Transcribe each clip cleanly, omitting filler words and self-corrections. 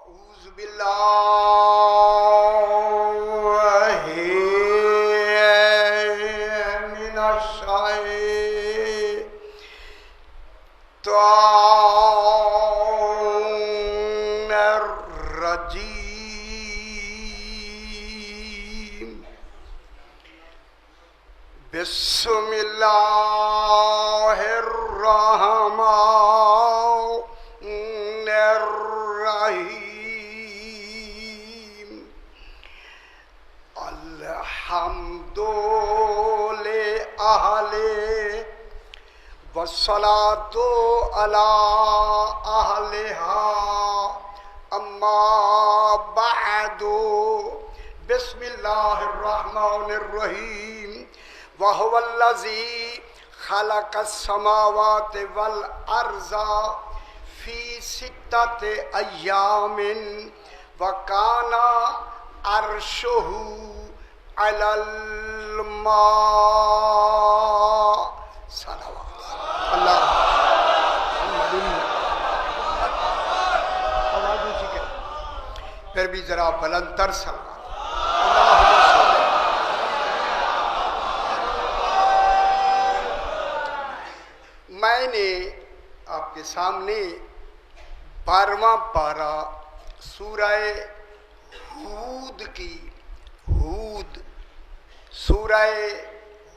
اعوذ باللہ من الشیطان الرجیم بسم اللہ الرحمن الرحیم الحمد للہ والصلاة علی اہلہا اما بعد بسم اللہ الرحمن الرحیم وَهُوَ الَّذِي خَلَقَ السَّمَاوَاتِ وَالْأَرْضَ فِي سِتَّةِ أَيَّامٍ وَكَانَ عَرْشُهُ عَلَى الْمَاءِ صلوات اللہ آواز اونچی کریں پھر بھی ذرا بلند تر صلوات میں نے آپ کے سامنے 12واں پارہ سورہ سورہ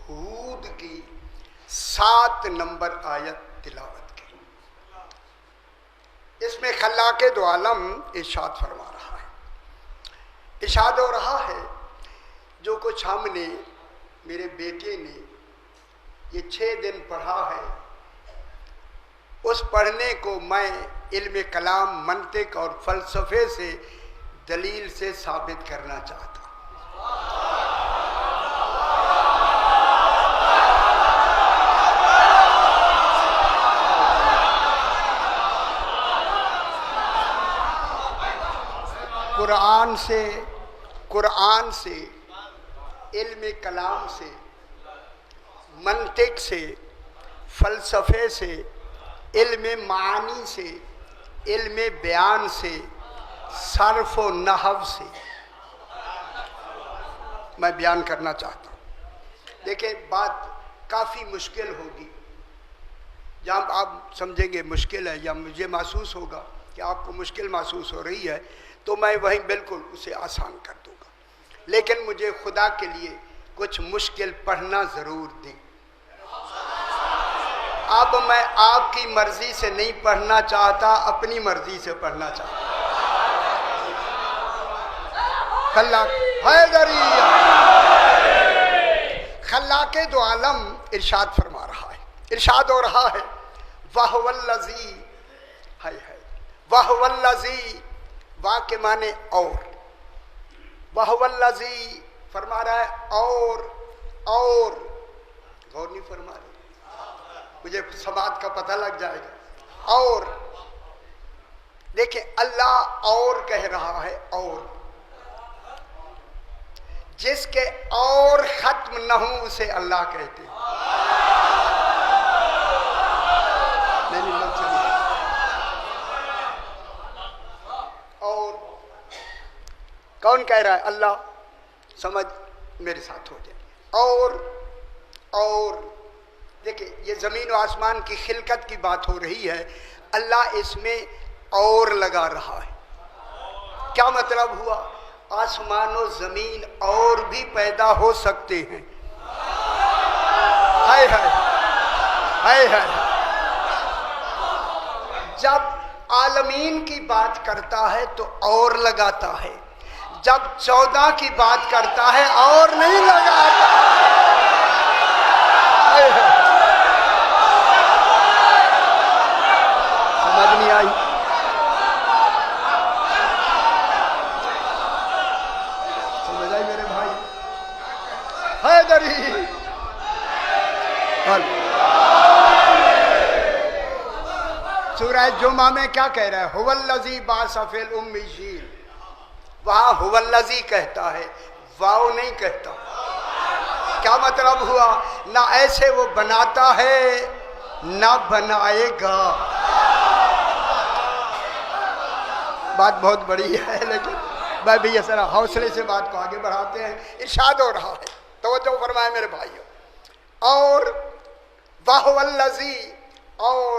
ہود کی 7 نمبر آیت تلاوت کی۔ اس میں خلاق دو عالم ارشاد فرما رہا ہے، ارشاد ہو رہا ہے جو کچھ ہم نے میرے بیٹے نے یہ 6 دن پڑھا ہے، اس پڑھنے کو میں علم کلام، منطق اور فلسفے سے دلیل سے ثابت کرنا چاہتا ہوں۔ قرآن سے علم کلام سے منطق سے فلسفے سے علم معانی سے علم بیان سے صرف و نحو سے میں بیان کرنا چاہتا ہوں۔ دیکھیں بات کافی مشکل ہوگی، جہاں آپ سمجھیں گے مشکل ہے یا مجھے محسوس ہوگا کہ آپ کو مشکل محسوس ہو رہی ہے تو میں وہیں بالکل اسے آسان کر دوں گا، لیکن مجھے خدا کے لیے کچھ مشکل پڑھنا ضرور دیں۔ اب میں آپ کی مرضی سے نہیں پڑھنا چاہتا، اپنی مرضی سے پڑھنا چاہتا۔ خلاق دو عالم ارشاد فرما رہا ہے، ارشاد ہو رہا ہے وَهُوَ الَّذِي وَهُوَ الَّذِي واہ کے معنی اور، وَهُوَ الَّذِي فرما رہا ہے اور غور نہیں فرما رہا، مجھے سماعت کا پتہ لگ جائے گا۔ اور دیکھیں اللہ اور کہہ رہا ہے، اور جس کے اور ختم نہ ہوں اسے اللہ کہتے ہیں۔ اور کون کہہ رہا ہے؟ اللہ۔ سمجھ میرے ساتھ ہو جائے۔ اور دیکھیں یہ زمین و آسمان کی خلقت کی بات ہو رہی ہے، اللہ اس میں اور لگا رہا ہے۔ کیا مطلب ہوا؟ آسمان و زمین اور بھی پیدا ہو سکتے ہیں۔ ہائے ہائے ہائے ہائے۔ جب عالمین کی بات کرتا ہے تو اور لگاتا ہے، جب 14 کی بات کرتا ہے اور نہیں لگاتا۔ ہائے ہائے۔ سمجھ نہیں آئی؟ سمجھ آئی میرے بھائی؟ حیدری سورہ جمعہ میں کیا کہہ رہا ہے؟ هو الذی بعث فی الامیین، وہاں هو الذی کہتا ہے، واو نہیں کہتا۔ کیا مطلب ہوا؟ نہ ایسے وہ بناتا ہے نہ بنائے گا، بات بہت بڑی ہے لیکن میں بھی یہ ذرا حوصلے سے بات کو آگے بڑھاتے ہیں. ارشاد ہو رہا ہے, توجہ فرمائے میرے بھائیوں, اور وَهُوَ الَّذِي, اور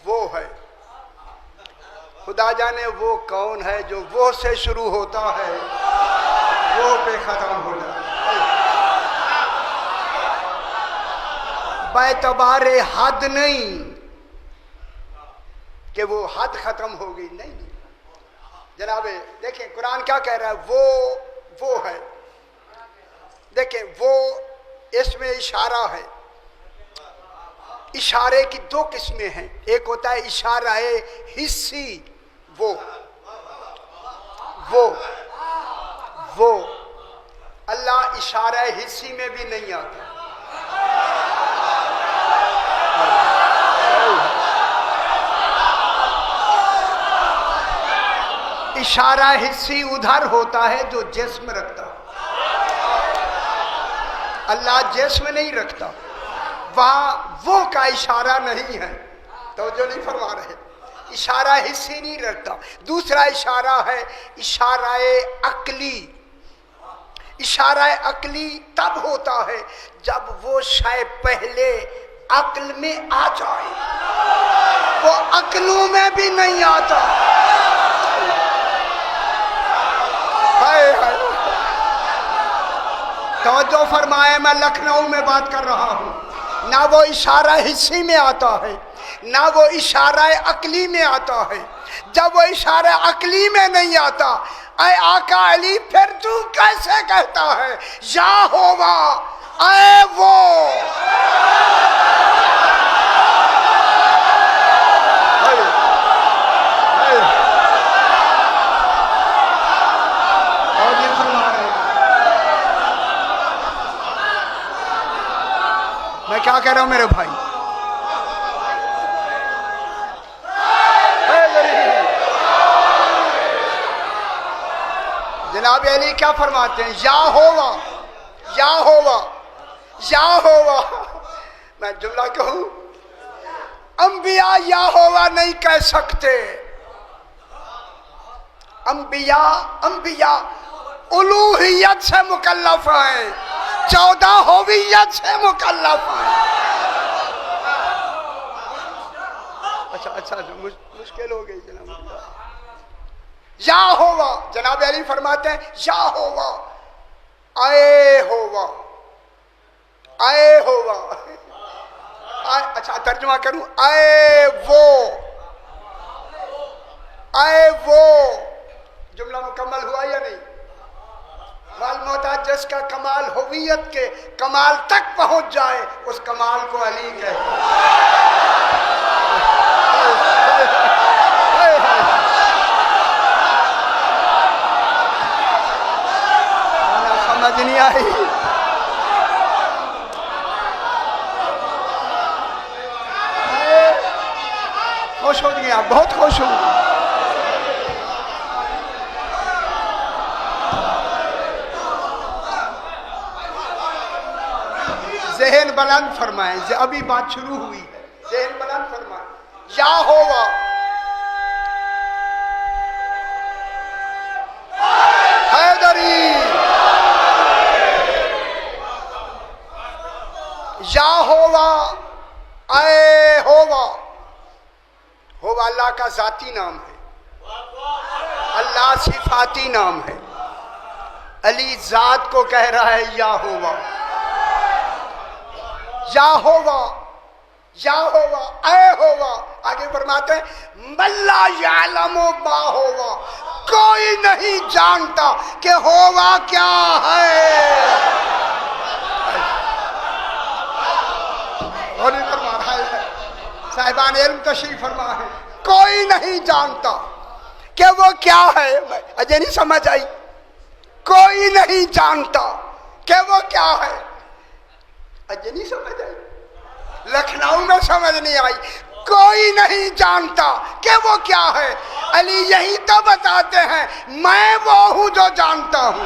وہ ہے, خدا جانے وہ کون ہے جو وہ سے شروع ہوتا ہے وہ پہ ختم ہو جاتا ہے. باعتبار حد نہیں کہ وہ حد ختم ہوگی, نہیں جناب. دیکھیں قرآن کیا کہہ رہا ہے, وہ ہے. دیکھیں وہ اس میں اشارہ ہے. اشارے کی دو قسمیں ہیں, ایک ہوتا ہے اشارہ حسی, وہ اللہ اشارہ حسی میں بھی نہیں آتا. اشارہ حسی ادھر ہوتا ہے جو جسم رکھتا, اللہ جسم نہیں رکھتا, وہاں وہ کا اشارہ نہیں ہے. توجہ نہیں فرما رہے, اشارہ حسی نہیں رکھتا. دوسرا اشارہ ہے اشارہ عقلی. اشارہ عقلی تب ہوتا ہے جب وہ شے پہلے عقل میں آ جائے, وہ عقلوں میں بھی نہیں آتا. توجہ فرمائے, میں لکھنؤ میں بات کر رہا ہوں. نہ وہ اشارہ حسی میں آتا ہے نہ وہ اشارہ عقلی میں آتا ہے. جب وہ اشارہ عقلی میں نہیں آتا, اے آقا علی پھر تو کیسے کہتا ہے یا ہوا اے وہ. میں کیا کہہ رہا ہوں میرے بھائی, جناب علی کیا فرماتے ہیں, یا ہوا. میں جملہ کہوں, انبیاء یا ہوا نہیں کہہ سکتے. انبیاء الوہیت سے مکلف ہیں, 14 ہویت سے مکلف ہیں. اچھا مشکل ہو گئی جناب. یا ہوا, جناب علی فرماتے ہیں یا ہوا اے ہوا. اچھا ترجمہ کروں, اے وہ. جملہ مکمل ہوا یا نہیں؟ معلوم ہوتا ہے جس کا کمال ہویت کے کمال تک پہنچ جائے اس کمال کو علی کہتے ہیں. سمجھ نہیں آئی؟ خوش ہو گئے آپ, بہت خوش ہو گئے. ذہن بلند فرمائیں, ابھی بات شروع ہوئی ہے, ذہن بلند فرمائیں. یا ہوا حیدری, یا ہوا اے ہوا. ہوا اللہ کا ذاتی نام ہے, اللہ صفاتی نام ہے. علی ذات کو کہہ رہا ہے یا ہوا اے ہوا. آگے فرماتے ہیں مَلَّا يَعْلَمُ مَا ہوا, کوئی نہیں جانتا کہ ہوا کیا ہے. اور یہ فرما رہا ہے صاحبان علم تشریف فرما ہے, کوئی نہیں جانتا کہ وہ کیا ہے. اجے نہیں سمجھ آئی؟ کوئی نہیں جانتا کہ وہ کیا ہے. اجے نہیں سمجھ آئی؟ لکھنؤ میں سمجھ نہیں آئی. کوئی نہیں جانتا کہ وہ کیا ہے. علی یہی تو بتاتے ہیں میں وہ ہوں جو جانتا ہوں.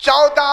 14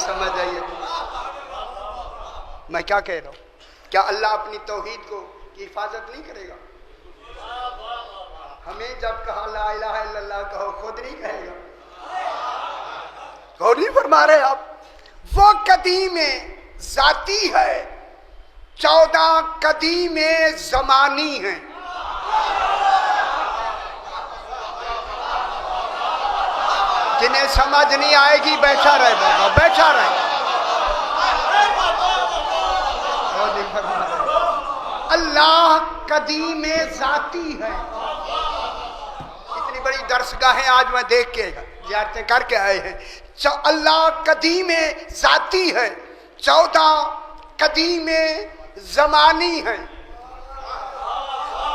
سمجھ آئیے؟ میں کیا کہہ رہا ہوں؟ کیا اللہ اپنی توحید کو کی حفاظت نہیں کرے گا؟ ہمیں جب کہا لا الہ الا اللہ کہو، خود نہیں کہے گا؟ غور نہیں فرما رہے آپ؟ وہ قدیم ذاتی ہے، 14 قدیم زمانی ہیں۔ جنہیں سمجھ نہیں آئے گی بیٹھا رہے بابا، بیٹھا رہے۔ اللہ قدیم ذاتی ہے۔ اتنی بڑی درسگاہیں آج میں دیکھ کے زیارتیں کر کے آئے ہیں۔ اللہ قدیم ذاتی ہے، 14 قدیم زمانی ہے۔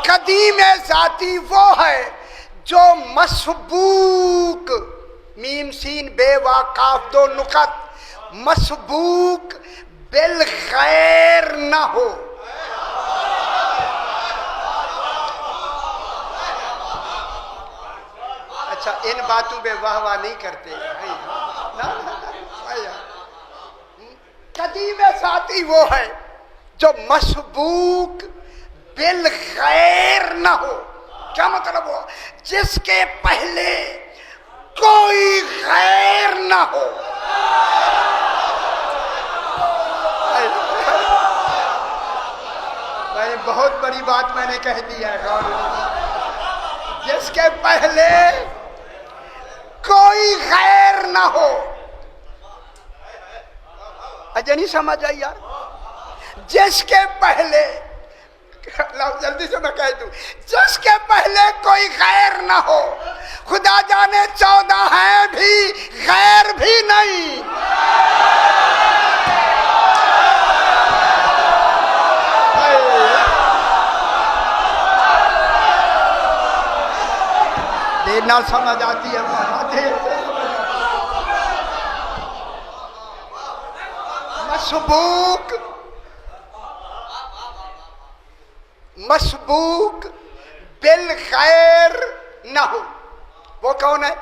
قدیم ذاتی وہ ہے جو مسبوق، میم سین بے وا کاف 2 نقط، مسبوق بالغیر نہ ہو۔ اچھا ان باتوں پہ واہ واہ نہیں کرتے۔ قدیم ذاتی وہ ہے جو مسبوق بالغیر نہ ہو۔ کیا مطلب ہوا؟ جس کے پہلے کوئی غیر نہ ہو۔ بہت بڑی بات میں نے کہہ دی ہے۔ جس کے پہلے کوئی غیر نہ ہو۔ اجے نہیں سمجھ آئی یار؟ جس کے پہلے، جلدی سے میں کہہ دوں، جس کے پہلے کوئی غیر نہ ہو۔ خدا جانے 14 ہیں بھی غیر بھی نہیں۔ دیر نہ سمجھ آتی ہے، مسبوق، مسبوق بالغیر نہ ہو۔ وہ کون ہے؟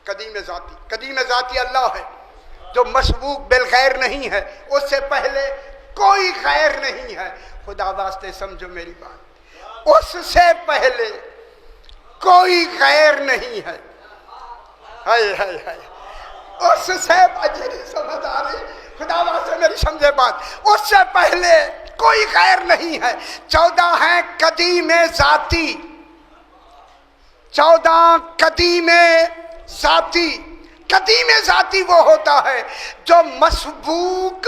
قدیم ذاتی۔ قدیم ذاتی اللہ ہے جو مسبوق بالغیر نہیں ہے، اس سے پہلے کوئی غیر نہیں ہے۔ خدا واسطے سمجھو میری بات، اس سے پہلے کوئی غیر نہیں ہے۔ ہائے ہائے ہائے، اس سے نہیں سمجھ آ رہی؟ خدا واسطے میری سمجھے بات، اس سے پہلے کوئی غیر نہیں ہے۔ 14 ہیں قدیم ذاتی، 14 قدیم ذاتی۔ قدیم ذاتی وہ ہوتا ہے جو مسبوق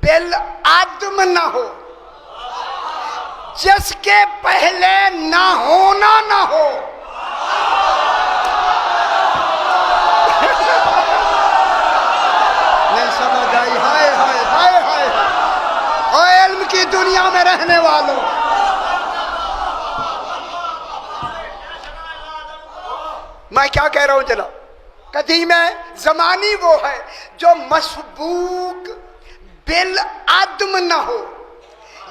بالعدم نہ ہو، جس کے پہلے نہ ہونا نہ ہو۔ نہیں سمجھ آئی؟ ہائے ہائے ہائے ہائے، اور علم کی دنیا میں رہنے والوں، میں کیا کہہ رہا ہوں جناب؟ قدیم زمانی وہ ہے جو مسبوق بالعدم نہ ہو،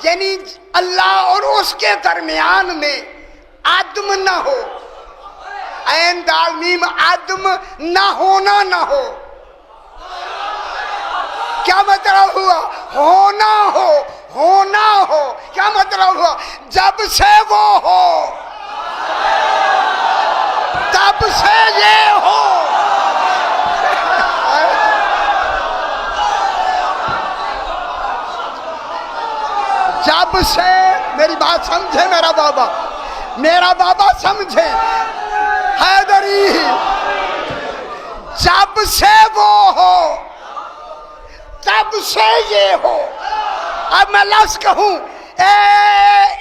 یعنی اللہ اور اس کے درمیان میں عدم نہ ہو، عین دال میم عدم نہ ہونا نہ ہو۔ کیا مطلب ہوا؟ ہونا ہو، ہونا ہو۔ کیا مطلب ہوا؟ جب سے وہ ہو، تب سے یہ ہو۔ جب سے، میری بات سمجھے میرا بابا، میرا بابا سمجھے حیدری، جب سے وہ ہو تب سے یہ ہو۔ اب میں لفظ کہوں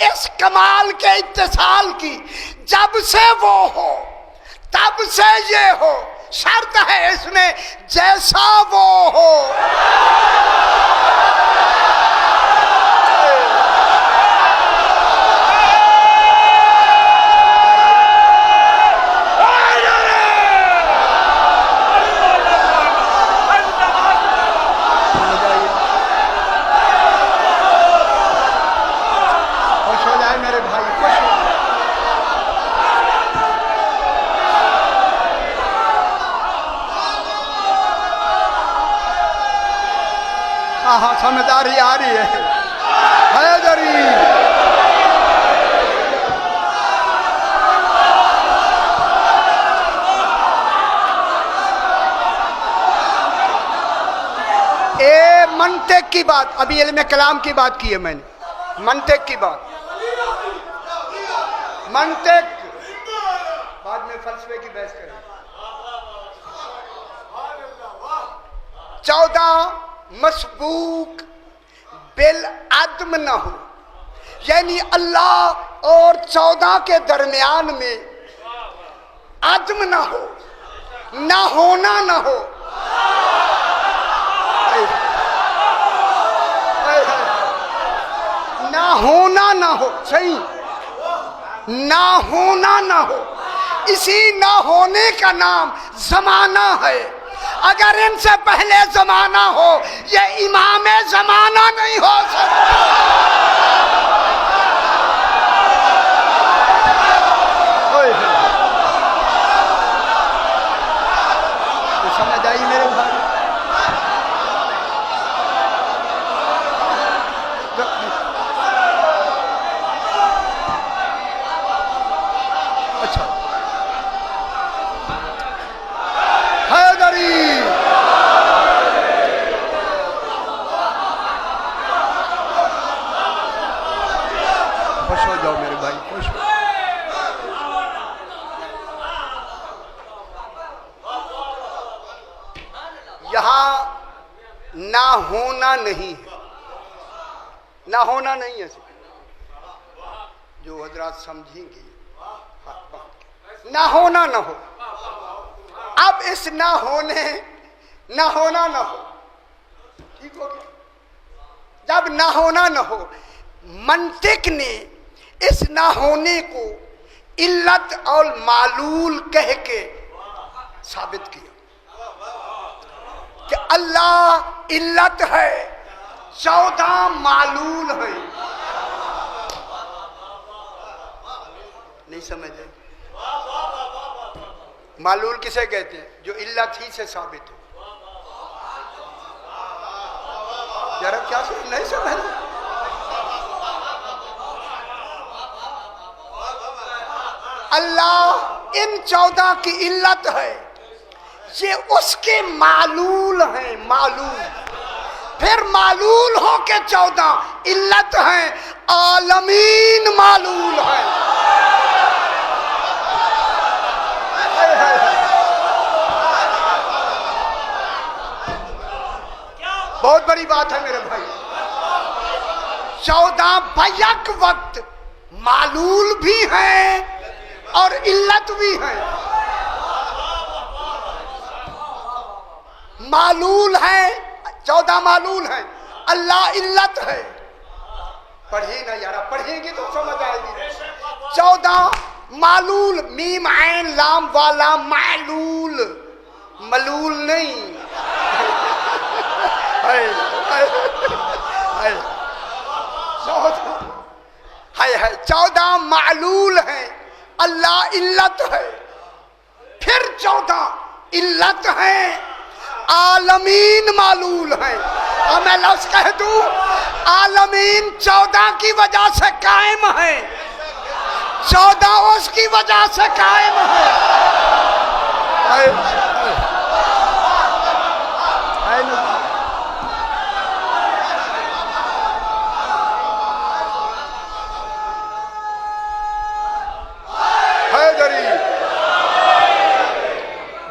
اس کمال کے اتصال کی، جب سے وہ ہو تب سے یہ ہو، شرط ہے اس میں جیسا وہ ہو۔ ہاں سمجھداری آ رہی ہے حیدری منطق کی بات، ابھی علم کلام کی بات کی ہے میں نے، منطق کی بات، منطق بعد میں فلسفے کی بحث کریں۔ 14 مسبوق بالعدم نہ ہو، یعنی اللہ اور 14 کے درمیان میں عدم نہ ہو، نہ ہونا نہ ہو، نہ ہونا نہ ہو، صحیح، نہ ہونا نہ ہو، اسی نہ ہونے کا نام زمانہ ہے۔ اگر ان سے پہلے زمانہ ہو یہ امام زمانہ نہیں ہو سکتا۔ سمجھ آئی میرے بھائی؟ اچھا حیدری خوش ہو جاؤ میرے بھائی، خوش ہو۔ یہاں نہ ہونا نہیں ہے، نہ ہونا نہیں ہے، جو حضرات سمجھیں گے نہ ہونا نہ ہو۔ اب اس نہ ہونے نہ ہونا نہ ہو، ٹھیک ہو گیا؟ جب نہ ہونا نہ ہو، منطق نے اس نہ ہونے کو علت اور معلول کہہ کے ثابت کیا کہ اللہ علت ہے، 14 معلول ہے۔ نہیں سمجھے؟ معلول کسے کہتے ہیں؟ جو علت ہی سے ثابت ہو۔ یار اب کیا سمجھ نہیں سمجھ؟ اللہ ان 14 کی علت ہے، یہ اس کے معلول ہیں، معلول، پھر معلول ہو کے 14 علت ہیں، عالمین معلول ہیں۔ بہت بڑی بات ہے میرے بھائی، 14 بیک وقت معلول بھی ہیں اور علت بھی ہیں۔ معلول ہے، 14 معلول ہیں، اللہ علت ہے۔ پڑھیں نا یارا، پڑھیں گے تو سمجھ آئے گی۔ 14 معلول، میم عین لام والا معلول، ملول نہیں۔ ہے 14 معلول ہیں، اللہ علت ہے، پھر 14 علت ہیں، عالمین معلول ہیں۔ اور میں لفظ کہہ دوں، عالمین 14 کی وجہ سے قائم ہیں، 14 اس کی وجہ سے قائم ہیں۔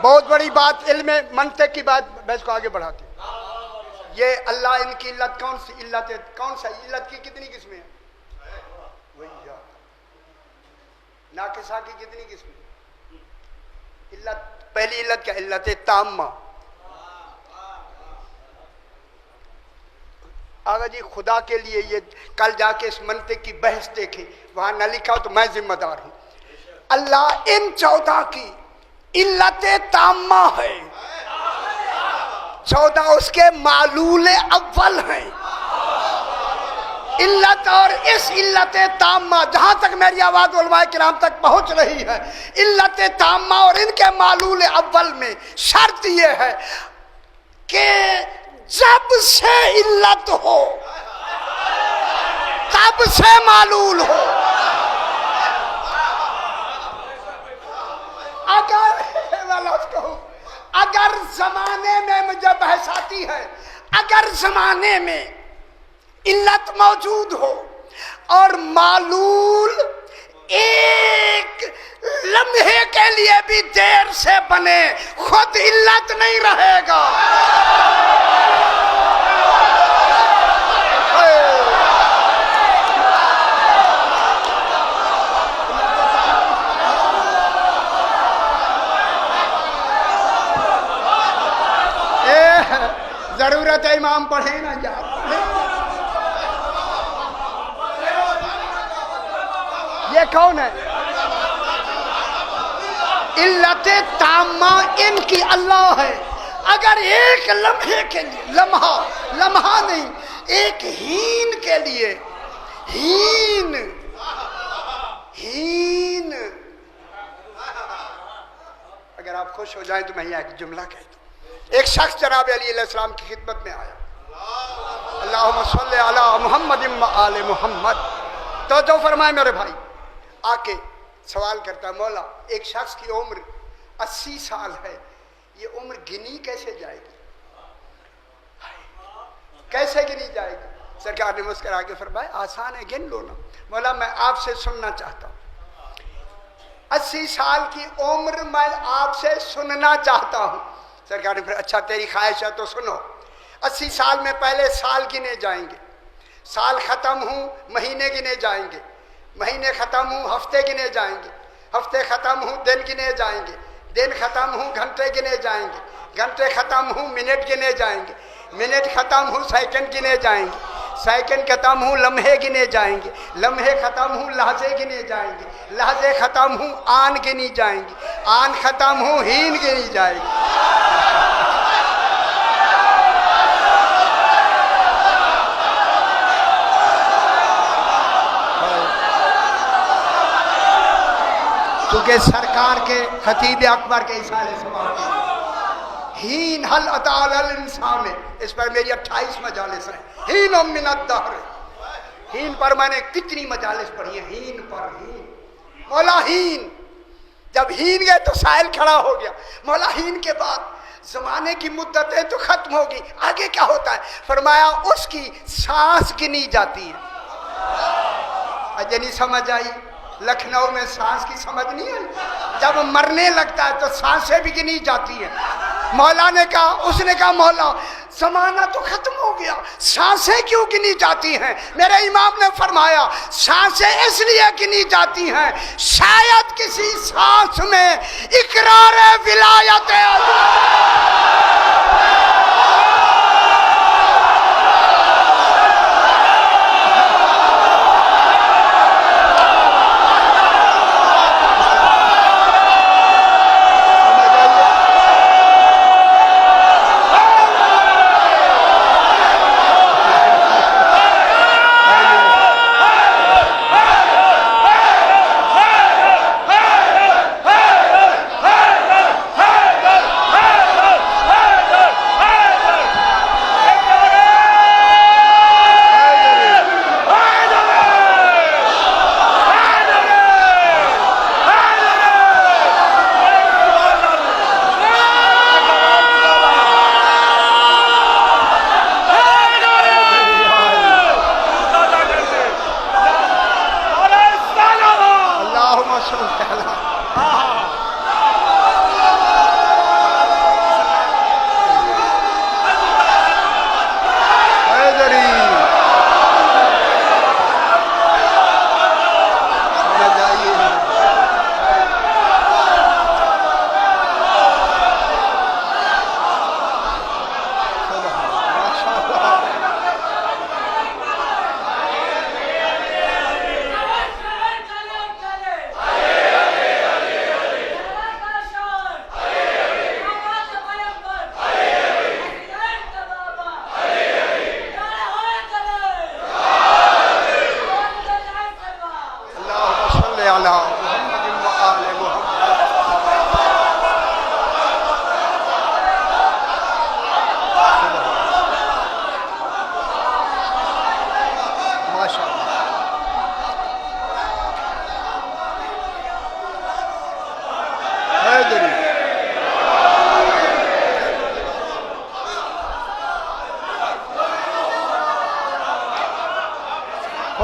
بہت بڑی بات، علم منطق کی بات بحث کو آگے بڑھاتے ہیں۔ یہ اللہ ان کی علت کون سی علت ہے؟ کون سا علت کی کتنی قسمیں ہیں؟ وہی یاد۔ ناقصہ کی کتنی قسمیں؟ علت، پہلی علت کیا؟ علت تامہ۔ آگا جی خدا کے لیے یہ کل جا کے اس منطق کی بحث دیکھیں، وہاں نہ لکھا ہو تو میں ذمہ دار ہوں۔ اللہ ان 14 کی علت تامہ ہے، 14 اس کے معلول اول ہیں۔ علت اور اس علت تامہ، جہاں تک میری آواز علماء کرام تک پہنچ رہی ہے، علت تامہ اور ان کے معلول اول میں شرط یہ ہے کہ جب سے علت ہو تب سے معلول ہو. اگر زمانے میں مجھے بحث آتی ہے، اگر زمانے میں علت موجود ہو اور معلول ایک لمحے کے لیے بھی دیر سے بنے، خود علت نہیں رہے گا. ضرورت ہے امام پڑھے نا یار. یہ کون ہے؟ علت تامہ ان کی اللہ ہے. اگر ایک لمحے کے لیے، لمحہ نہیں، ایک ہین کے لیے، ہین اگر آپ خوش ہو جائیں تو میں ایک جملہ کہتا ہوں. ایک شخص جناب علی علیہ السلام کی خدمت میں آیا، اللہم صلی علی محمد و آل محمد. تو فرمائے میرے بھائی، آ کے سوال کرتا، مولا ایک شخص کی عمر 80 سال ہے، یہ عمر گنی کیسے جائے گی؟ کیسے گنی جائے گی؟ سرکار نے مسکرا کے فرمایا آسان ہے، گن لو نا. مولا میں آپ سے سننا چاہتا ہوں، 80 سال کی عمر میں آپ سے سننا چاہتا ہوں. سرکار نے پھر اچھا تیری خواہش ہے تو سنو. 80 سال میں پہلے سال گنے جائیں گے، سال ختم ہوں مہینے گنے جائیں گے، مہینے ختم ہوں ہفتے گنے جائیں گے، ہفتے ختم ہوں دن گنے جائیں گے، دن ختم ہوں گھنٹے گنے جائیں گے، گھنٹے ختم ہوں منٹ گنے جائیں گے، منٹ ختم ہوں سیکنڈ گنے جائیں گے، سیکنڈ ختم ہوں لمحے گنے جائیں گے، لمحے ختم ہوں لحظے گنے جائیں گے، لحظے ختم ہوں آن گنی جائیں گی، آن ختم ہوں ہین گنی جائے گی. چونکہ سرکار کے خطیب اکبر کے اشارے سے ہین حل اطال الانسان ہے، اس پر میری 28 مجالس ہیں. ہین من الدہر، ہین پر میں نے کتنی مجالس پڑھی ہیں. ہین پر ہین، مولا ہین. جب ہین گئے تو سائل کھڑا ہو گیا، مولا ہین کے بعد زمانے کی مدتیں تو ختم ہوگی، آگے کیا ہوتا ہے؟ فرمایا اس کی سانس گنی جاتی ہے. اجنی سمجھ آئی؟ لکھنؤ میں سانس کی سمجھ نہیں آئی؟ جب مرنے لگتا ہے تو سانسیں بھی گنی جاتی ہیں. مولا نے کہا، اس نے کہا مولا زمانہ تو ختم ہو گیا، سانسیں کیوں گنی جاتی ہیں؟ میرے امام نے فرمایا سانسیں اس لیے گنی جاتی ہیں شاید کسی سانس میں اقرار ولایت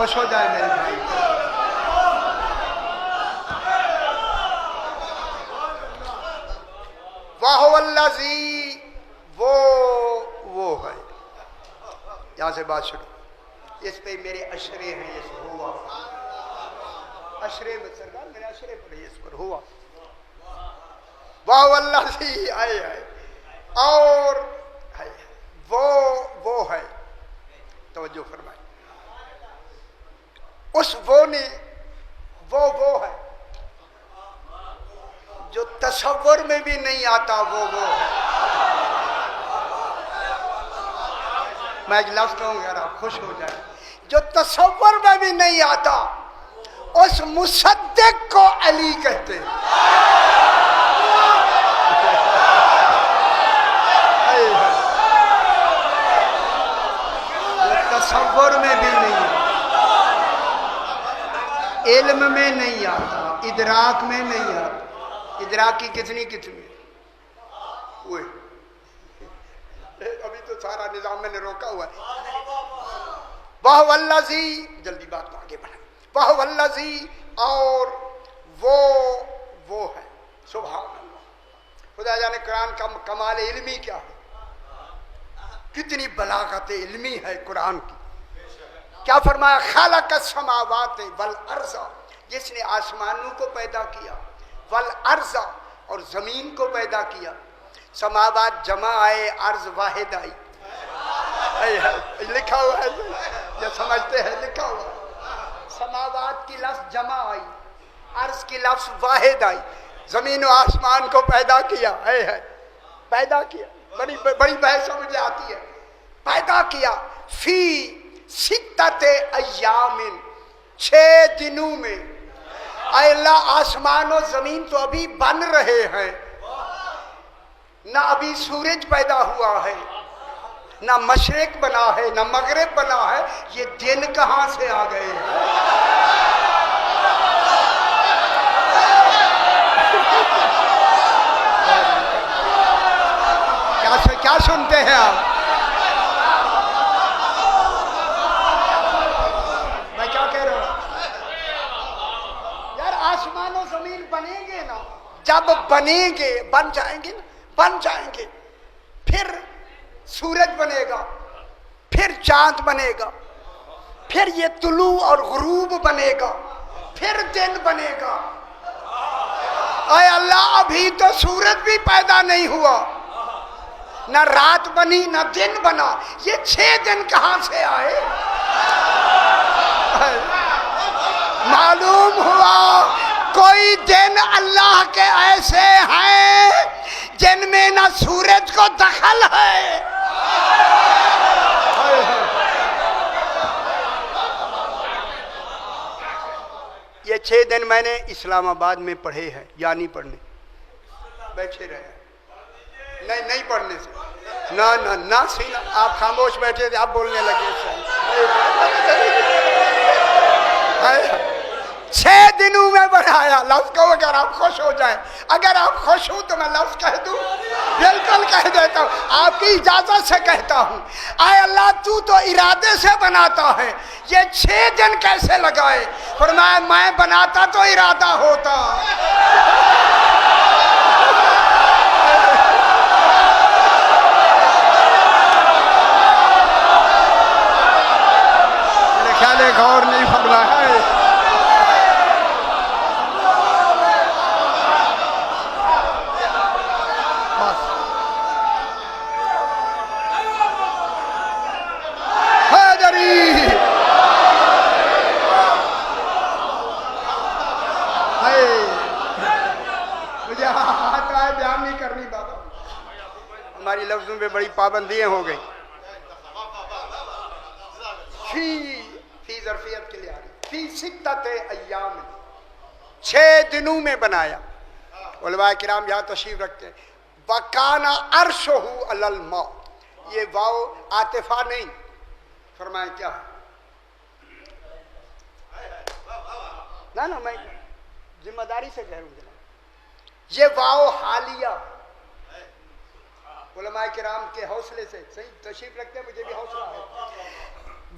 خوش ہو جائے میرے بھائی. وَهُوَ الَّذِي وہ ہے. یہاں سے بات شروع. اس پہ میرے اشرے ہیں. اس ہوا اشرے میں سرکار میرے اشرے پڑے اس پر ہوا. وَهُوَ الَّذِي آئے اور وہ ہے. توجہ فرمائے. اس وہ نے وہ ہے جو تصور میں بھی نہیں آتا. وہ ہے. میں ایک لفظ کہوں گا آپ خوش ہو جائیں. جو تصور میں بھی نہیں آتا اس مصدق کو علی کہتے ہیں. تصور میں بھی نہیں آتا, علم میں نہیں آتا, ادراک میں نہیں آتا. ادراک کی کتنی ہوئے ابھی تو سارا نظام میں نے روکا ہوا ہے. وَهُوَ الَّذِي جلدی بات کو آگے بڑھائیں. وَهُوَ الَّذِي اور وہ ہے. سبحان اللہ. خدا جانے قرآن کا کمال علمی کیا ہے, کتنی بلاغت علمی ہے قرآن کی. کیا فرمایا؟ خالق السماوات والارض, جس نے آسمانوں کو پیدا کیا, والارض اور زمین کو پیدا کیا. سماوات جمع آئے, ارض واحد آئی. لکھا ہوا ہے یہ سمجھتے ہیں, لکھا ہوا ہے. سماوات کی لفظ جمع آئی, ارض کی لفظ واحد آئی. زمین و آسمان کو پیدا کیا پیدا کیا. بڑی بحث سمجھ آتی ہے. پیدا کیا فی ستت ایام, 6 دنوں میں. اے اللہ آسمان و زمین تو ابھی بن رہے ہیں, نہ ابھی سورج پیدا ہوا ہے, نہ مشرق بنا ہے, نہ مغرب بنا ہے. یہ دن کہاں سے آ گئے ہیں؟ کیا سنتے ہیں آپ؟ میں کیا کہہ رہا ہوں یار, آسمان و زمین بنیں گے نا, جب بنیں گے بن جائیں گے نا, بن جائیں گے, پھر سورج بنے گا, پھر چاند بنے گا, پھر یہ طلوع اور غروب بنے گا, پھر دن بنے گا. اے اللہ ابھی تو سورج بھی پیدا نہیں ہوا, نہ رات بنی نہ دن بنا. یہ 6 دن کہاں سے آئے؟ معلوم ہوا کوئی دن اللہ کے ایسے ہیں جن میں نہ سورج کو دخل ہے. یہ 6 دن میں نے اسلام آباد میں پڑھے ہیں, یا نہیں پڑھنے بیٹھے رہے, نہیں پڑھنے سے نہ سینا. آپ خاموش بیٹھے تھے, آپ بولنے لگے. 6 دنوں میں بنایا. لفظ کہو اگر آپ خوش ہو جائیں. اگر آپ خوش ہوں تو میں لفظ کہہ دوں, بالکل کہہ دیتا ہوں, آپ کی اجازت سے کہتا ہوں. اے اللہ تو ارادے سے بناتا ہے, یہ 6 دن کیسے لگائے؟ فرمایا میں بناتا تو ارادہ ہوتا. میرے خیال ہے غور نہیں فرمایا ہے. ہماری لفظوں پہ بڑی پابندیاں ہو گئی. فی ظرفیت کے لیے آ رہی. فی ستت ایام, 6 دنوں میں بنایا. علماء کرام یہاں تشریف رکھتے ہیں. وَكَانَ عَرْشُهُ عَلَى الْمَاءِ, یہ واو عاطفہ نہیں. فرمائیں کیا ہے؟ نہ میں ذمہ داری سے کہہ رہا ہوں جناب. یہ واو حالیہ. علماء کرام کے حوصلے سے صحیح تشریف رکھتے ہیں, مجھے بھی حوصلہ ہے.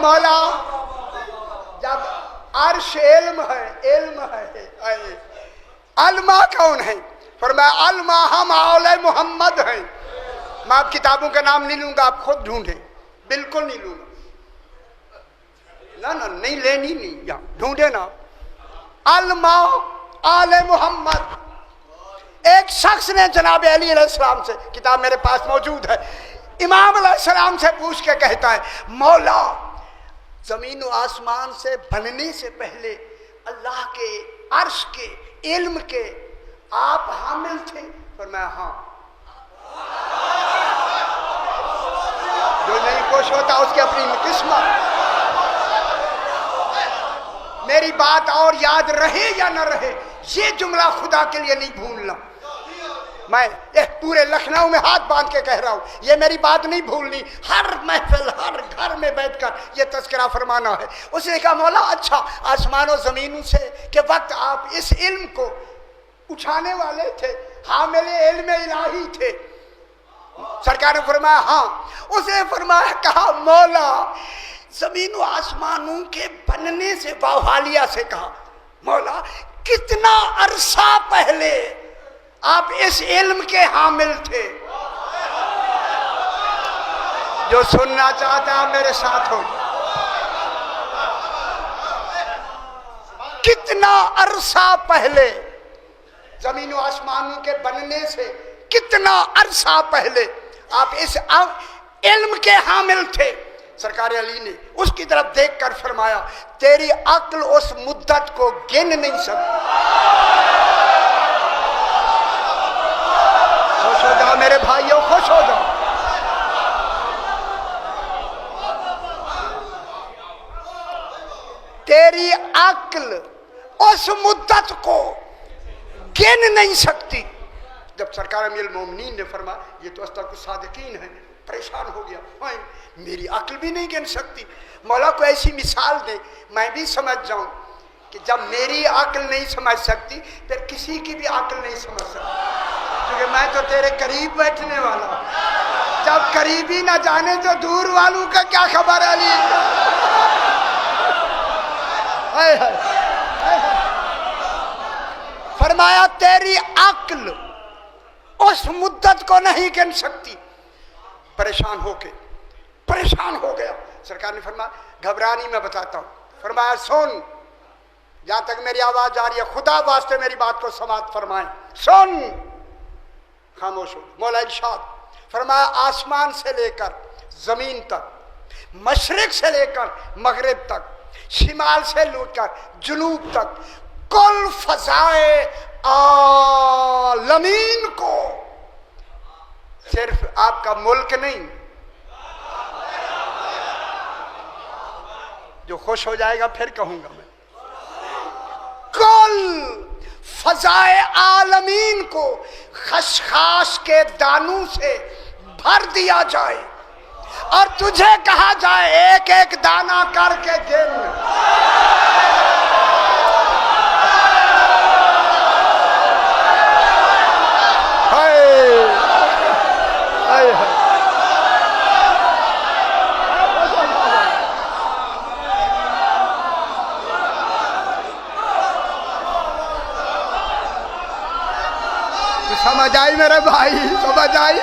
مولا جب عرش علم ہے علما کون ہے؟ فرمایا علما ہم اولے محمد ہیں. میں آپ کتابوں کا نام نہیں لوں گا, آپ خود ڈھونڈیں. بالکل نہیں لوں گا, نہ نہیں لینی, نہیں یہاں ڈھونڈے نا. علما آل محمد. ایک شخص نے جناب علی علیہ السلام سے, کتاب میرے پاس موجود ہے, امام علیہ السلام سے پوچھ کے کہتا ہے مولا زمین و آسمان سے بننے سے پہلے اللہ کے عرش کے علم کے آپ حامل تھے؟ فرمایا ہاں. جو نہیں خوش ہوتا اس کی اپنی قسمت. میری بات اور یاد رہے یا نہ رہے, یہ جملہ خدا کے لیے نہیں بھولنا. میں پورے لکھنؤ میں ہاتھ باندھ کے کہہ رہا ہوں, یہ میری بات نہیں بھولنی. ہر محفل, ہر گھر میں بیٹھ کر یہ تذکرہ فرمانا ہے. اس نے کہا مولا اچھا آسمان و زمین سے کے وقت آپ اس علم کو اٹھانے والے تھے, حامل علم الہی تھے؟ سرکار نے فرمایا ہاں. اس نے فرمایا کہا مولا زمین و آسمانوں کے بننے سے باحالیہ سے کہا مولا کتنا عرصہ پہلے آپ اس علم کے حامل تھے؟ جو سننا چاہتا ہے میرے ساتھ ہو. کتنا عرصہ پہلے, زمین و آسمانوں کے بننے سے کتنا عرصہ پہلے آپ اس علم کے حامل تھے؟ سرکار علی نے اس کی طرف دیکھ کر فرمایا تیری عقل اس مدت کو گن نہیں سکتی. خوش ہو جاؤ میرے بھائیوں, خوش ہو جاؤ. تیری عقل اس مدت کو گن نہیں سکتی. جب سرکار امیر المومنین نے فرمایا یہ تو اصدق الصادقین ہے, پریشان ہو گیا. میری عقل بھی نہیں گن سکتی. مولا کو ایسی مثال دے میں بھی سمجھ جاؤں کہ جب میری عقل نہیں سمجھ سکتی پھر کسی کی بھی عقل نہیں سمجھ سکتی, کیونکہ میں تو تیرے قریب بیٹھنے والا ہوں. جب قریبی نہ جانے تو دور والوں کا کیا خبر ہے علی. فرمایا تیری عقل اس مدت کو نہیں گن سکتی. پریشان ہو گیا. سرکار نے فرمایا گھبرانی میں بتاتا ہوں. فرمایا سن, جہاں تک میری آواز جا رہی ہے خدا واسطے میری بات کو سماعت فرمائیں. سن, خاموش ہو. مولا ارشاد فرمایا آسمان سے لے کر زمین تک, مشرق سے لے کر مغرب تک, شمال سے لے کر جنوب تک, کل فضائے عالمین کو, صرف آپ کا ملک نہیں, جو خوش ہو جائے گا پھر کہوں گا میں, کل فضائے عالمین کو خشخاش کے دانوں سے بھر دیا جائے اور تجھے کہا جائے ایک ایک دانہ کر کے گن. سمجھ آئی میرے بھائی, سمجھ آئی؟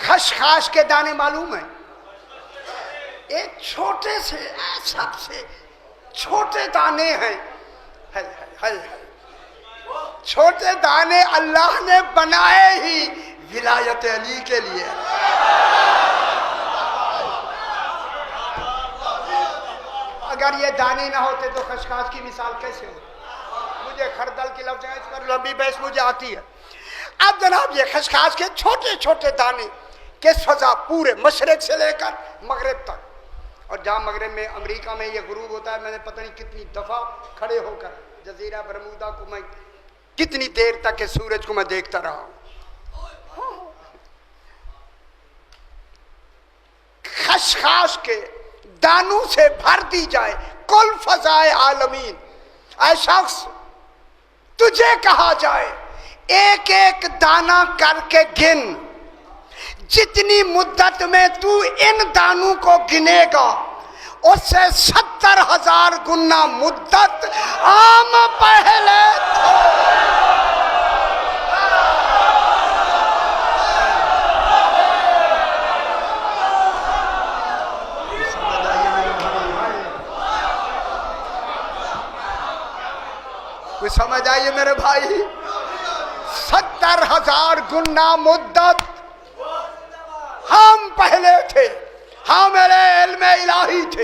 خشخاش کے دانے معلوم ہیں, ایک چھوٹے سے سب سے چھوٹے دانے ہیں. چھوٹے دانے اللہ نے بنائے ہی ولایت علی کے لیے. اگر یہ دانے نہ ہوتے تو خشخاش کی مثال کیسے ہوتی؟ مجھے خردل کی لفظ اس پر لمبی بحث مجھے آتی ہے. اب جناب یہ خشخاش کے چھوٹے چھوٹے دانے کس فضا پورے مشرق سے لے کر مغرب تک, اور جہاں مغرب میں امریکہ میں یہ غروب ہوتا ہے, میں نے پتہ نہیں کتنی دفعہ کھڑے ہو کر جزیرہ برمودا کو میں کتنی دیر تک اس سورج کو میں دیکھتا رہا ہوں. خشخاش کے دانوں سے بھر دی جائے کل فضائے عالمین. اے شخص تجھے کہا جائے ایک ایک دانہ کر کے گن، جتنی مدت میں تو ان دانوں کو گنے گا اس سے 70,000 گنا مدت عام پہلے کوئی سمجھ آئیے میرے بھائی، 70,000 گنا مدت ہم پہلے تھے، حامل علم الہی تھے،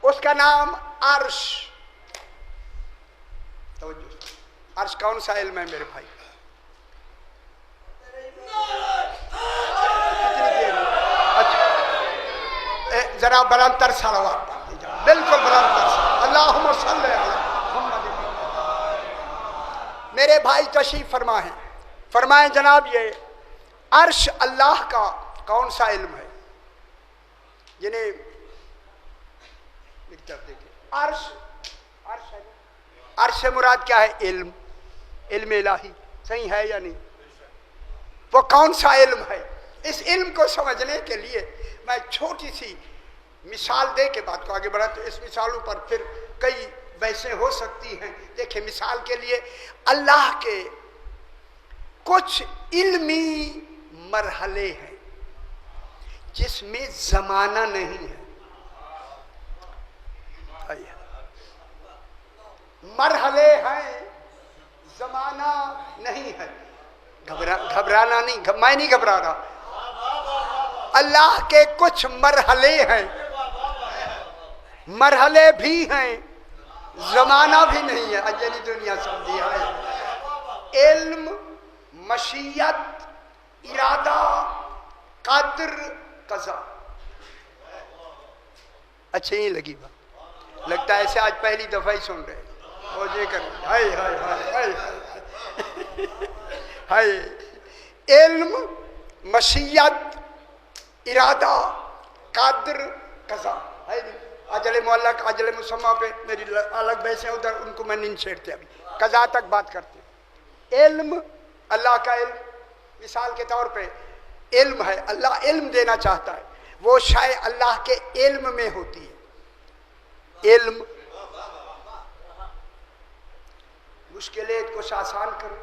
اس کا نام عرش۔ توجہ، عرش کون سا علم ہے میرے بھائی؟ اچھا ذرا بلند تر صلوات پڑھ دیجیے، بالکل بلند تر صلوات، اللہم صلی علی محمد۔ میرے بھائی تشریف فرما ہے، فرمائیں جناب یہ عرش اللہ کا کون سا علم ہے؟ جنہیں عرش ہے، عرش سے مراد کیا ہے؟ علم، علم الہی، صحیح ہے یا نہیں؟ وہ کون سا علم ہے؟ اس علم کو سمجھنے کے لیے میں چھوٹی سی مثال دے کے بات کو آگے بڑھا، تو اس مثالوں پر پھر کئی بحثیں ہو سکتی ہیں۔ دیکھیں مثال کے لیے اللہ کے کچھ علمی مرحلے ہیں جس میں زمانہ نہیں ہے، مرحلے ہیں زمانہ نہیں ہے۔ گھبرانا نہیں، میں نہیں گھبرا رہا، اللہ کے کچھ مرحلے ہیں، مرحلے بھی ہیں زمانہ بھی نہیں ہے۔ اجلی دنیا سمجھی ہے، علم، مشیت، ارادہ، قدر، قضا۔ اچھا ہی لگی بات، لگتا ہے ایسے آج پہلی دفعہ ہی سن رہے ہو جے کر ہائے ہائے ہائے ہائے۔ علم، مشیت، ارادہ، قدر، قضا، اجل معلق، اجل مسمى پہ میری الگ بحثیں ادھر، ان کو میں نہیں چھیڑتے، ابھی قضا تک بات کرتے ہیں۔ علم، اللہ کا علم، مثال کے طور پہ علم ہے، اللہ علم دینا چاہتا ہے، وہ شے اللہ کے علم میں ہوتی ہے۔ علم مشکلیں کچھ آسان کرو،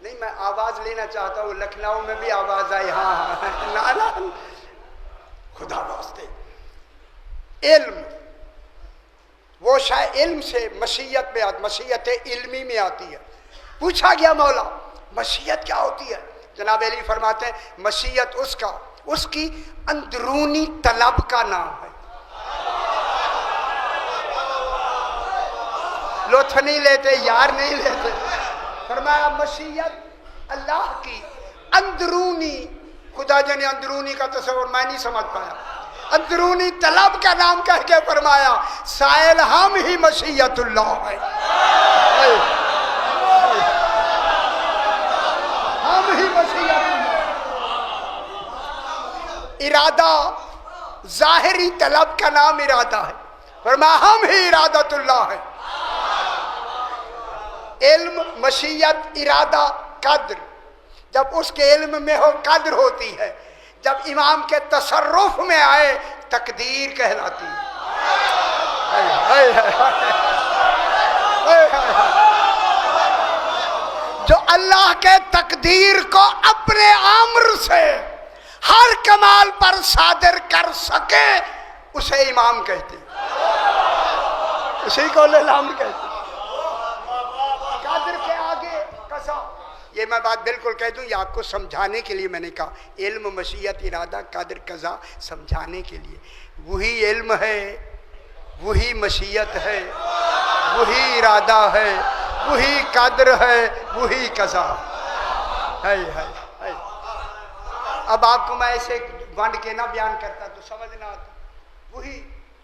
نہیں میں آواز لینا چاہتا ہوں، لکھنؤ میں بھی آواز آئی، ہاں ہاں نانا خدا واسطے۔ علم وہ شے علم سے مشیت میں آتی، مشیت علمی میں آتی ہے۔ پوچھا گیا مولا مشیت کیا ہوتی ہے؟ جناب علی فرماتے ہیں مشیت اس کی اندرونی طلب کا نام ہے۔ لطف نہیں لیتے، یار نہیں لیتے، فرمایا مشیت اللہ کی اندرونی، خدا جانے اندرونی کا تصور میں نہیں سمجھ پایا، اندرونی طلب کا نام کہہ کے فرمایا سائل ہم ہی مشیت اللہ ہے، ہم ہی مشیت اللہ۔ ارادہ ظاہری طلب کا نام ارادہ ہے، فرمایا ہم ہی ارادت اللہ ہے۔ علم، مشیت، ارادہ، قدر، جب اس کے علم میں ہو قدر ہوتی ہے، جب امام کے تصرف میں آئے تقدیر کہلاتی ہے۔ جو اللہ کے تقدیر کو اپنے امر سے ہر کمال پر صادر کر سکے اسے امام کہتے ہیں، اسی کو الامر کہتے ہیں۔ قدر کے آگے قضا، یہ میں بات بالکل کہہ دوں، یہ آپ کو سمجھانے کے لیے میں نے کہا، علم، مشیت، ارادہ، قدر، قضا، سمجھانے کے لیے۔ وہی علم ہے، وہی مشیت ہے، وہی ارادہ ہے، وہی قدر ہے، وہی قضا ہے۔ اب آپ کو میں ایسے ونڈ کے نہ بیان کرتا تو سمجھ نہ آتا، وہی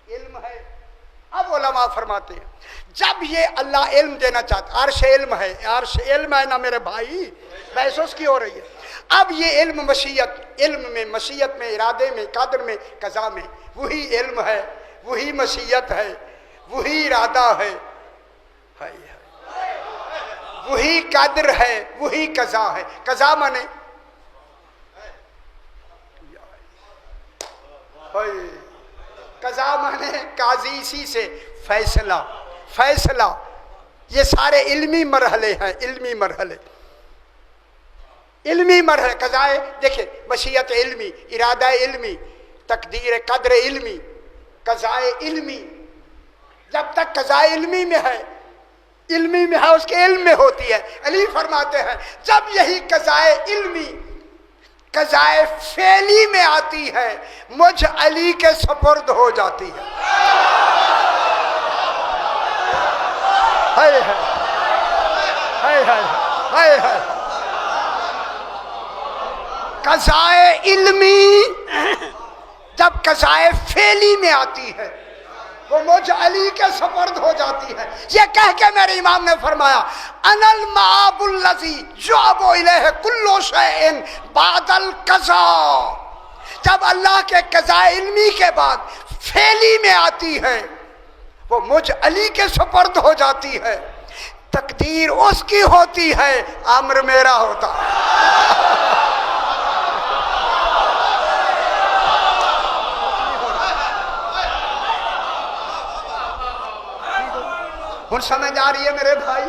علم ہے۔ اب علماء فرماتے ہیں جب یہ اللہ علم دینا چاہتا، عرش علم ہے، عرش علم ہے نا میرے بھائی، بحث اس کی ہو رہی ہے۔ اب یہ علم مشیت، علم میں، مشیت میں، ارادے میں، قدر میں، قضا میں، وہی علم ہے، وہی مشیت ہے، وہی ارادہ ہے، وہی قدر ہے، وہی قضا ہے۔ قضا مانے قضا مانے قاضی اسی سے فیصلہ، فیصلہ۔ یہ سارے علمی مرحلے ہیں، علمی مرحلے، علمی مرحلے۔ قضائے دیکھیں، مشیت علمی، ارادہ علمی، تقدیر قدر علمی، قضائے علمی۔ جب تک قضائے علمی میں ہے، علمی میں ہے، اس کے علم میں ہوتی ہے۔ علی فرماتے ہیں جب یہی قضائے علمی قضائے فعلی میں آتی ہے، مجھ علی کے سپرد ہو جاتی ہے۔ ہائے ہائے ہائے ہائے ہائے۔ قضائے علمی جب قضائے فعلی میں آتی ہے، وہ مجھ علی کے سپرد ہو جاتی ہے۔ یہ کہہ کے میرے امام نے فرمایا انا المآب الذی یعب الیہ کل شیء بعد القضاء۔ جب اللہ کے قضاء علمی کے بعد فعلی میں آتی ہے، وہ مجھ علی کے سپرد ہو جاتی ہے۔ تقدیر اس کی ہوتی ہے، امر میرا ہوتا ہے۔ ہن سمجھ آ رہی ہے میرے بھائی؟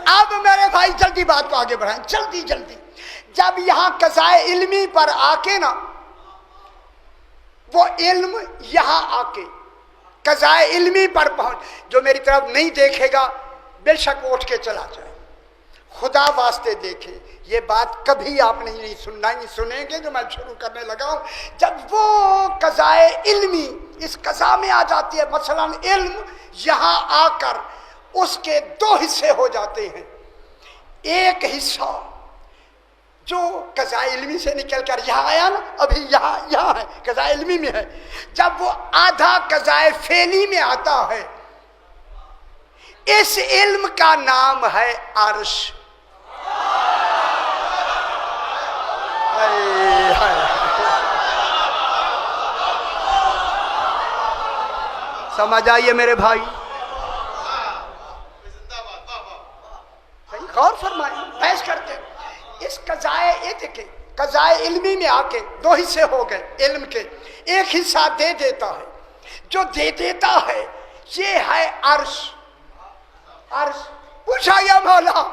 اب میرے بھائی جلدی بات کو آگے بڑھائیں، جلدی جلدی۔ جب یہاں قضائے علمی پر آ کے نا، وہ علم یہاں آ کے قضائے علمی پر پہنچ، جو میری طرف نہیں دیکھے گا بے شک وہ اٹھ کے چلا جائے۔ خدا واسطے دیکھے، یہ بات کبھی آپ نے نہیں سننا، نہیں سنیں گے جو میں شروع کرنے لگا ہوں۔ جب وہ قضائے علمی اس قضا میں آ جاتی ہے، مثلا علم یہاں آ کر اس کے دو حصے ہو جاتے ہیں۔ ایک حصہ جو قضاء علمی سے نکل کر یہاں آیا نا، ابھی یہاں ہے، قضاء علمی میں ہے۔ جب وہ آدھا قضاء فعلی میں آتا ہے، اس علم کا نام ہے عرش۔ سمجھ آئیے میرے بھائی؟ غور فرمائیں، بحث کرتے اس قضائے علمی میں آ کے دو حصے ہو گئے علم کے۔ ایک حصہ دے دیتا ہے، جو دے دیتا ہے یہ ہے عرش۔ عرش پوچھا یا مولا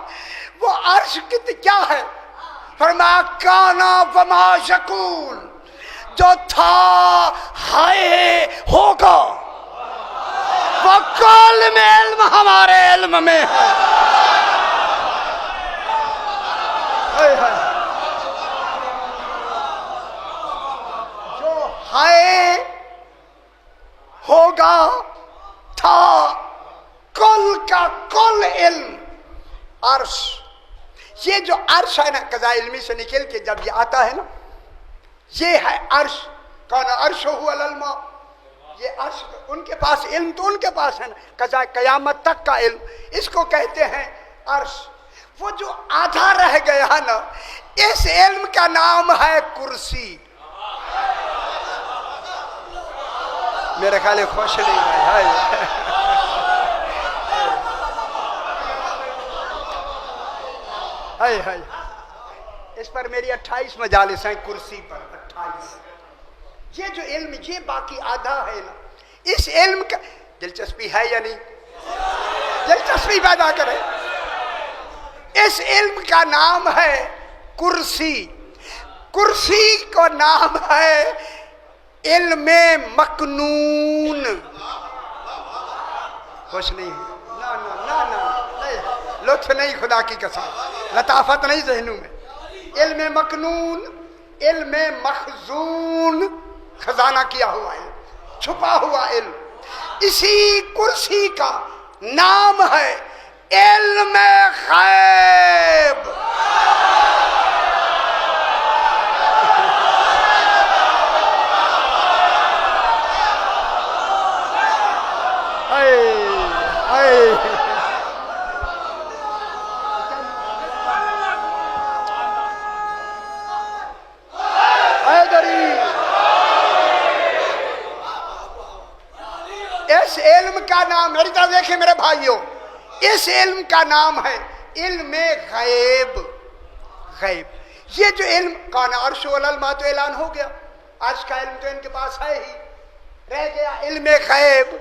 وہ عرش کیا ہے؟ فرمایا کانا وما یکون، جو تھا ہے ہوگا۔ وہ کل میں علم ہمارے علم میں ہے۔ جو ہے ہوگا تھا، کل کا کل علم عرش۔ یہ جو عرش ہے نا، قضاء علمی سے نکل کے جب یہ آتا ہے نا، یہ ہے عرش۔ کون عرش ہو الما، یہ عرش ان کے پاس علم تو ان کے پاس ہے نا، قضاء قیامت تک کا علم، اس کو کہتے ہیں عرش۔ وہ جو آدھا رہ گیا نا، اس علم کا نام ہے کرسی۔ میرے خیال خوش نہیں ہے۔ اس پر میری 28 مجالس ہیں، کرسی پر 28۔ یہ جو علم، یہ باقی آدھا ہے نا، اس علم کا دلچسپی ہے یا نہیں؟ دلچسپی پیدا کرے۔ اس علم کا نام ہے کرسی۔ کرسی کا نام ہے علم مکنون۔ خوش نہیں؟ لطف نہیں، خدا کی قسم، لطافت نہیں ذہنوں میں۔ علم مکنون، علم مخزون، خزانہ کیا ہوا علم، چھپا ہوا علم۔ اسی کرسی کا نام ہے علم غیب۔ کا نام، میری طرف دیکھیں میرے بھائیوں، اس علم کا نام ہے علم غیب. غیب یہ جو علم کان عرش والماء تو اعلان ہو گیا، عرش کا علم تو ان کے پاس ہے ہی، رہ گیا علم غیب.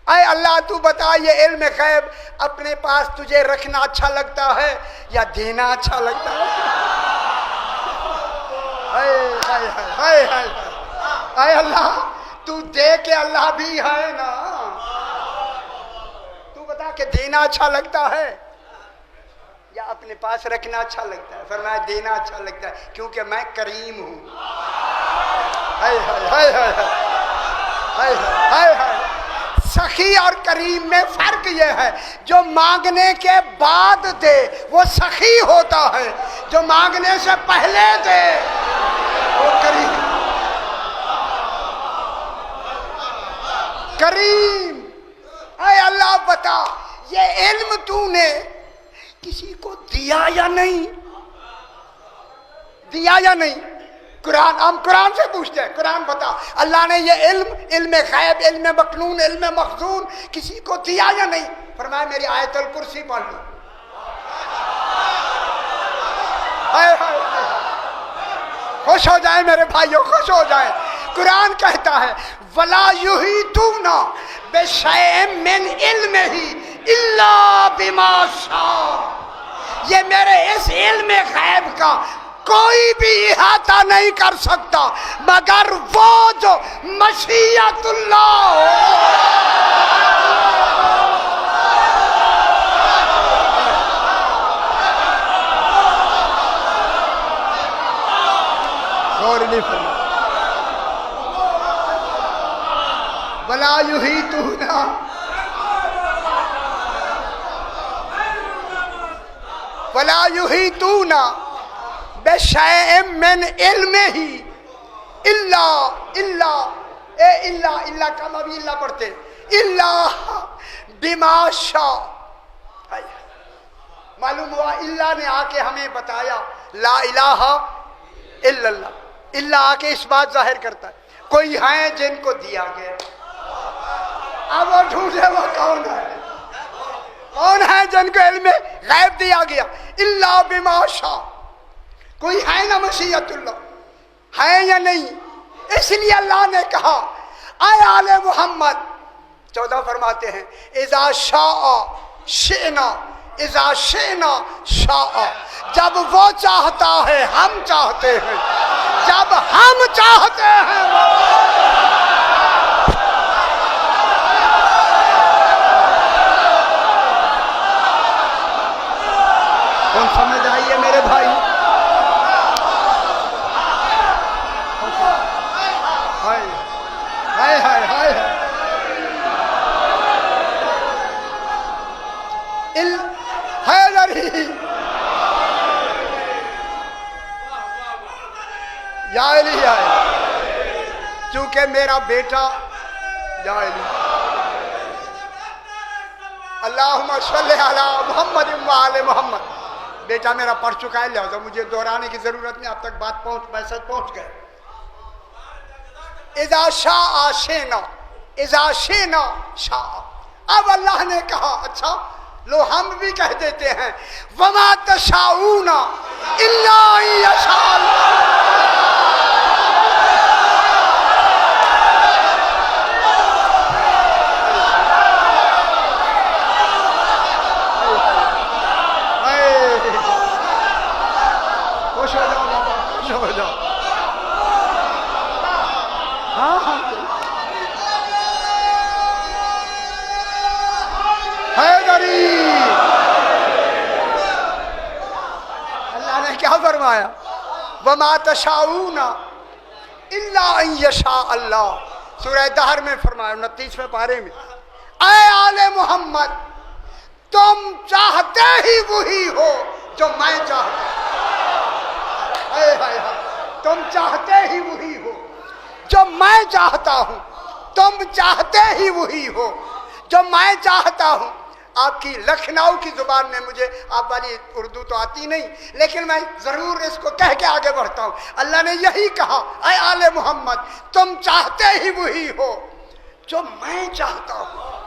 اے اللہ تو بتا یہ علم غیب اپنے پاس تجھے رکھنا اچھا لگتا ہے یا دینا اچھا لگتا ہے؟ اے اللہ تو دے کے اللہ بھی ہے نا، تو بتا کہ دینا اچھا لگتا ہے یا اپنے پاس رکھنا اچھا لگتا ہے؟ فرمایا دینا اچھا لگتا ہے کیونکہ میں کریم ہوں. سخی اور کریم میں فرق یہ ہے، جو مانگنے کے بعد دے وہ سخی ہوتا ہے، جو مانگنے سے پہلے دے وہ کریم. کریم اے اللہ بتا یہ علم تو نے کسی کو دیا یا نہیں؟ دیا یا نہیں؟ قرآن، ہم قرآن سے پوچھتے ہیں، قرآن بتا اللہ نے یہ علم، علم غیب، علم مکنون، علم مخزون کسی کو دیا یا نہیں؟ فرمایا میری آیت الکرسی پڑھ لو. خوش ہو جائیں میرے بھائیوں، خوش ہو جائیں. قرآن کہتا ہے وَلَا يُحِيطُونَ بِشَيْءٍ مِّنْ عِلْمِهِ إِلَّا بِمَا شَاءَ. یہ میرے اس علم غیب کا کوئی بھی احاطہ نہیں کر سکتا مگر وہ جو مشیت اللہ ہو. وَلَا يُحِيطُونَ وَلَا يُحِيطُونَ بِشَيْءٍ مِّنْ عِلْمِهِ إِلَّا کم ابھی اللہ پڑھتے إِلَّا بِمَا شَاءَ. معلوم ہوا اللہ نے آ کے ہمیں بتایا لا الہ الا اللہ. اللہ آ کے اس بات ظاہر کرتا ہے کوئی ہیں جن کو دیا گیا. اب وہ ڈھونڈے وہ کون ہے؟ کون ہے جن کو علم غیب دیا گیا؟ اللہ بما شاء. کوئی ہے نا مشیت اللہ؟ ہے یا نہیں؟ اس لیے اللہ نے کہا اے آل محمد 14 فرماتے ہیں اذا شاء شئنا، اذا شئنا شاء. جب وہ چاہتا ہے ہم چاہتے ہیں، جب ہم چاہتے ہیں کون سمجھ آئیے میرے بھائی؟ ہائے ہائے ہائے یا علی چونکہ میرا بیٹا یا علی اللہم صلی علی محمد وآل محمد، بیٹا میرا پڑھ چکا ہے لہذا مجھے دہرانے کی ضرورت نہیں، اب تک بات میسج پہنچ گئے. اذا شاء شئنا، اذا شئنا شاء. اب اللہ نے کہا اچھا لو ہم بھی کہہ دیتے ہیں وما تشاؤون الا ان یشاء اللہ. اللہ نے کیا فرمایا؟ وما تشاؤون الا ان یشاء اللہ. سورہ دہر میں فرمایا 29ویں پارے میں اے آل محمد تم چاہتے ہی وہی ہو جو میں چاہتا ہوں. تم چاہتے ہی وہی ہو جو میں چاہتا ہوں، تم چاہتے ہی وہی ہو جو میں چاہتا ہوں. آپ کی لکھنؤ کی زبان میں مجھے آپ والی اردو تو آتی نہیں لیکن میں ضرور اس کو کہہ کے آگے بڑھتا ہوں. اللہ نے یہی کہا اے آل محمد تم چاہتے ہی وہی ہو جو میں چاہتا ہوں.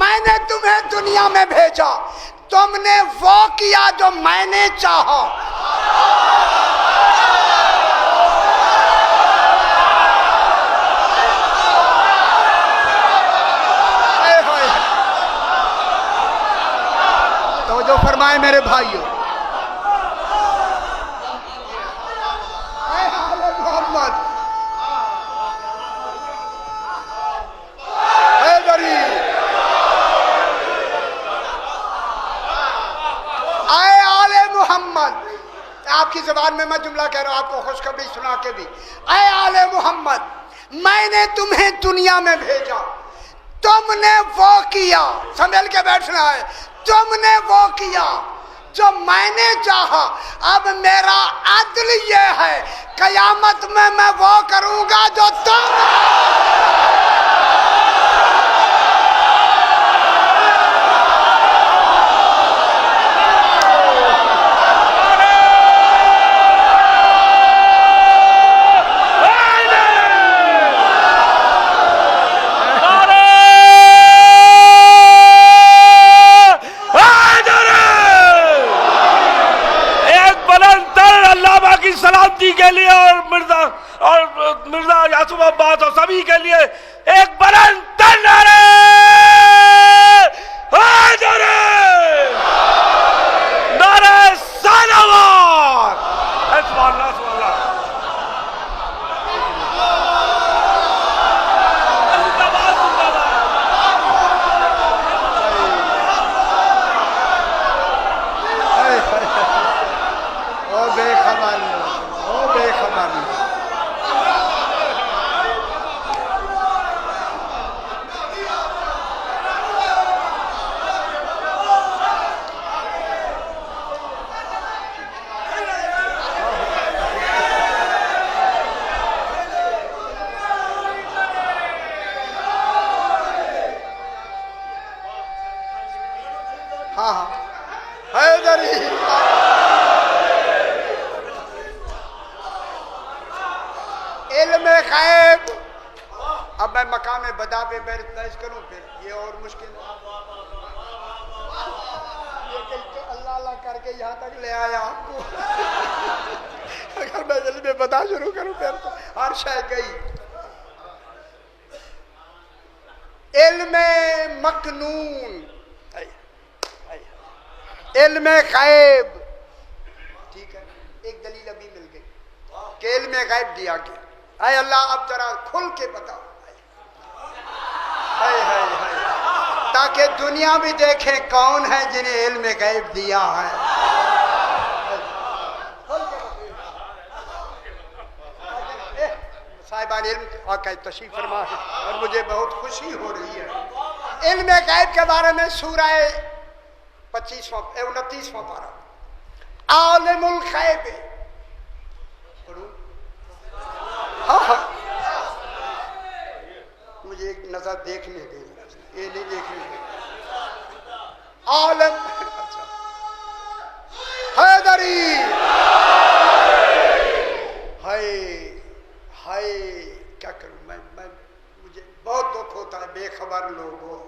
میں نے تمہیں دنیا میں بھیجا، تم نے وہ کیا جو میں نے چاہا۔ تو جو فرمائے میرے بھائیوں، اے آل محمد، اے دری، اے آل محمد، آپ کی زبان میں جملہ کہہ رہا ہوں، آپ کو خوشخبری سنا کے بھی، اے آل محمد میں نے تمہیں دنیا میں بھیجا، تم نے وہ کیا، سنبھل کے بیٹھنا ہے، تم نے وہ کیا جو میں نے چاہا۔ اب میرا عدل یہ ہے، قیامت میں وہ کروں گا جو تم۔ سلامتی کے لیے اور مرزا یاسوف عباس اور سبھی کے لیے ایک بلند تر نعرہ حیدر، نعرہ سالوار، سبحان اللہ سبحان اللہ۔ او بے خبر، او بے خبر، ہاں ہاں حیدری، علم غیب۔ اب میں مقام بدا پہ بحث کروں پھر یہ اور مشکل ہے، یہ کہ اللہ اللہ کر کے یہاں تک لے آیا آپ کو۔ اگر میں علم بدا شروع کروں پھر تو ہر شے گئی۔ علم مکنون، علم غیب، ٹھیک ہے، ایک دلیل ابھی مل گئی کہ علم غیب دیا گیا۔ اے اللہ اب ذرا کھل کے بتاؤ، تاکہ دنیا بھی دیکھے کون ہے جنہیں علم غیب دیا ہے۔ صاحبان علم آقا تشریف فرما ہے اور مجھے بہت خوشی ہو رہی ہے۔ علم غیب کے بارے میں سورہ 29واں پارہ، عالم الغیب، پڑھوں؟ ہاں مجھے ایک نظر دیکھنے دیں، یہ نہیں دیکھنے دیں۔ عالم، اچھا حیدری، ہائے کیا کروں میں، مجھے بہت دکھ ہوتا ہے بے خبر لوگوں۔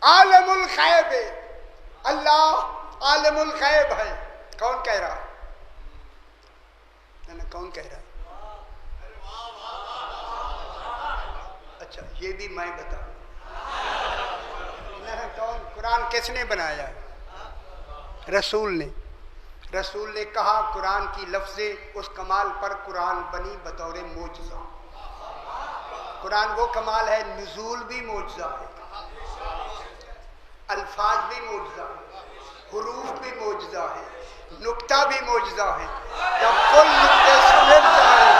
عالم الغیب، اللہ عالم الغیب ہے۔ کون کہہ رہا ہے؟ کون کہہ رہا ہے؟ اچھا یہ بھی میں بتاؤں؟ کون؟ قرآن کس نے بنایا ہے؟ رسول نے۔ رسول نے کہا قرآن کی لفظیں اس کمال پر قرآن بنی بطور معجزہ۔ قرآن وہ کمال ہے، نزول بھی معجزہ ہے، الفاظ بھی معجزہ ہے، حروف بھی معجزہ ہے، نکتہ بھی معجزہ ہے۔ جب کل نکتے سمجھ جائے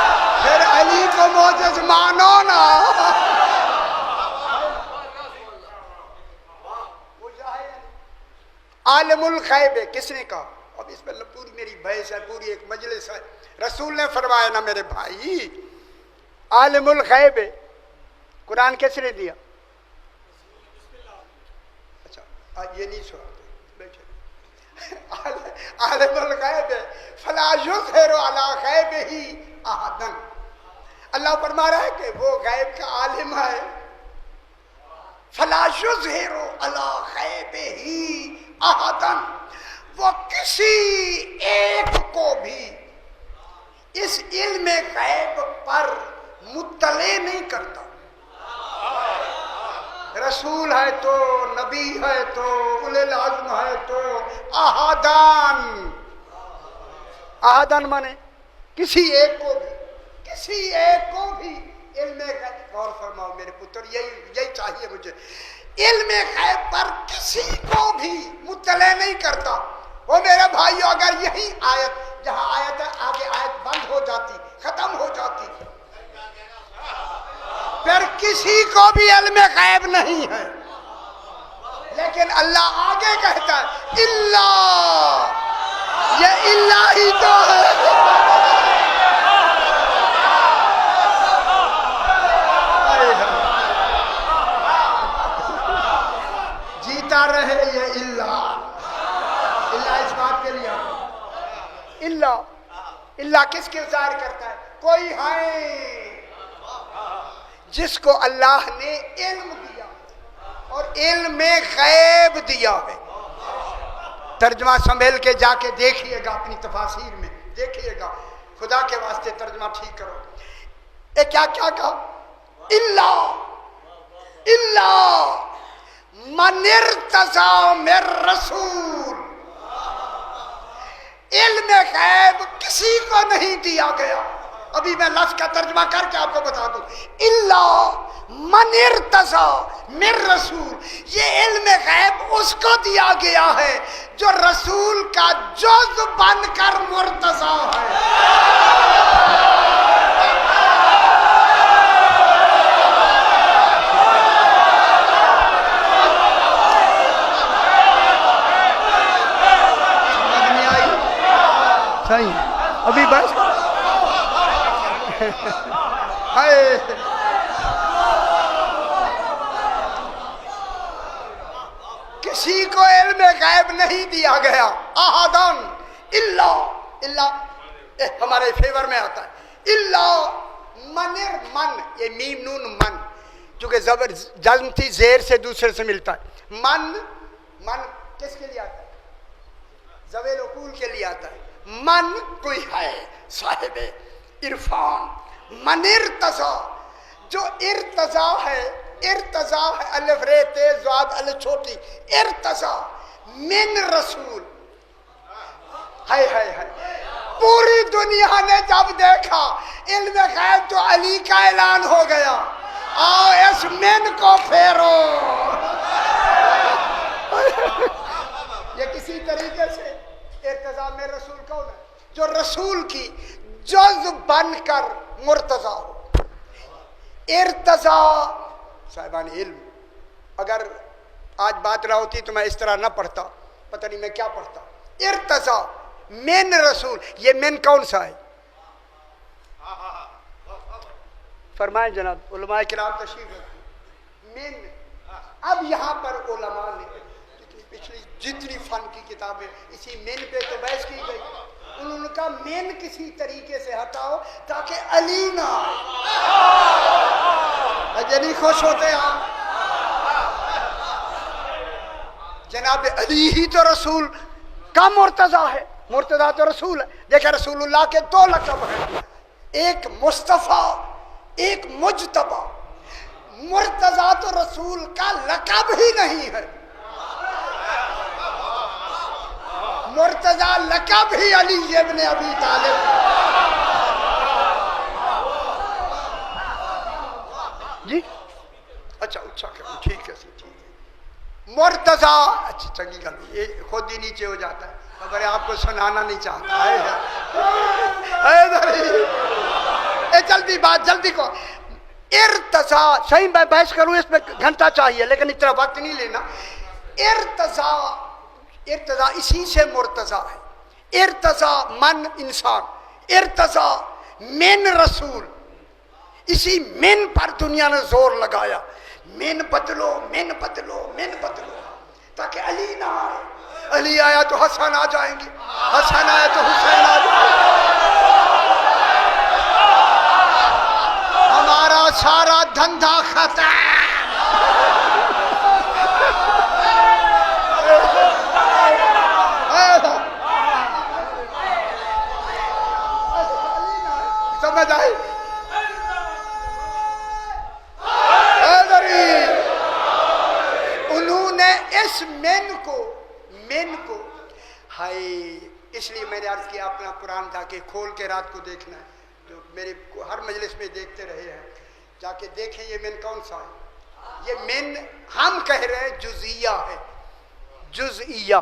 پھر علی کو معجز مانو نا۔ عالم الغیب کس نے کہا؟ اب اس پر پوری میری بحث ہے، پوری ایک مجلس ہے۔ رسول نے فرمایا نا میرے بھائی، عالم الغیب قرآن کس نے دیا؟ اچھا یہ نہیں سنا، بیٹھے۔ عالم الغیب ہے، فلا یظہر علی غیبہ احدا۔ اللہ فرما رہا ہے کہ وہ غیب کا عالم ہے، فلا یظہر علی غیبہ احدا، وہ کسی ایک کو بھی اس علم غیب پر مطلع نہیں کرتا۔ رسول ہے تو، نبی ہے تو، اولی العزم ہے تو، احدان، احدان مانے کسی ایک کو بھی، کسی ایک کو بھی علم غیب، غور فرماؤ میرے پتر، یہی چاہیے مجھے، علم غیب پر کسی کو بھی مطلع نہیں کرتا۔ وہ میرے بھائیو، اگر یہی آیت، جہاں آیت ہے آگے آیت بند ہو جاتی، ختم ہو جاتی، پھر کسی کو بھی علم غیب نہیں ہے، لیکن اللہ آگے کہتا ہے اللہ، یہ اللہ ہی تو ہے۔ جیتا رہے یہ اللہ، اللہ اس بات کے لیے اللہ کس کے ظاہر کرتا ہے؟ کوئی ہے جس کو اللہ نے علم دیا اور علم غیب دیا ہے۔ ترجمہ سنبھل کے جا کے دیکھیے گا، اپنی تفاسیر میں دیکھیے گا، خدا کے واسطے ترجمہ ٹھیک کرو۔ اے کیا کہا؟ اللہ من ارتضی من رسول، علم غیب کسی کو نہیں دیا گیا۔ ابھی میں لفظ کا ترجمہ کر کے آپ کو بتا دوں، اللہ من ارتضی من رسول، یہ علم غیب اس کو دیا گیا ہے جو رسول کا جز بن کر مرتضی ہے۔ صحیح، ابھی بس کسی کو علم غیب نہیں دیا گیا۔ احدن اللہ ہمارے فیور میں آتا ہے، اللہ من، یہ میم نون من، چونکہ زبر جزم تھی، زیر سے دوسرے سے ملتا ہے۔ من کس کے لیے آتا ہے؟ ذویل عقول کے لیے آتا ہے۔ من کوئی ہے صاحب عرفان، من ارتضی، جو ارتضا ہے الف رے تیز زاد الف چھوٹی، ارتضی من رسول، ہے پوری دنیا نے جب دیکھا علم غیب تو علی کا اعلان ہو گیا، آؤ اس من کو پھیرو۔ یہ کسی طریقے سے ارتضا میں رسول کون ہے؟ جو رسول کی جز بن کر مرتضی ہو۔ ارتضا صاحبان علم، اگر آج بات نہ ہوتی تو میں اس طرح نہ پڑھتا، پتہ نہیں میں کیا پڑھتا۔ ارتضا من رسول، یہ من کون سا ہے؟ فرمائیں جناب، علماء کرام تشریف رکھیں۔ من، اب یہاں پر علماء نے پچھلی جتنی فن کی کتابیں اسی مین پہ تو بحث کی گئی، انہوں نے کہا مین کسی طریقے سے ہٹاؤ تاکہ علی نہ آئے۔ جنی خوش ہوتے ہیں جناب علی ہی تو رسول کا مرتضی ہے، مرتضی تو رسول ہے۔ دیکھیں رسول اللہ کے دو لقب ہیں، ایک مصطفیٰ ایک مجتبی۔ مرتضی تو رسول کا لقب ہی نہیں ہے، مرتضی لقب ہی علی ابن ابی طالب۔ جی اچھا ٹھیک ہے مرتضی، اچھا چنگی گل، یہ خود ہی نیچے ہو جاتا ہے، مگر آپ کو سنانا نہیں چاہتا ہے۔ جلدی کو ارتضی، صحیح میں بحث کروں اس میں گھنٹہ چاہیے لیکن اتنا وقت نہیں لینا۔ ارتضی اسی سے مرتضی ہے۔ ارتضی من انسان، ارتضی من رسول، اسی من پر دنیا نے زور لگایا، من بدلو تاکہ علی نہ آئے۔ علی آیا تو حسن آ جائیں گے، حسن آیا تو حسین آ جائیں گے۔ ہمارا سارا دھندا ختم۔ سمجھ آئی؟ انہوں نے اس من کو ہائے، اس لیے میں نے عرض کیا اپنا قرآن جا کے کھول کے رات کو دیکھنا ہے، جو میرے ہر مجلس میں دیکھتے رہے ہیں، جا کے دیکھیں یہ من کون سا ہے۔ یہ من ہم کہہ رہے ہیں جزئیہ ہے، جزئیہ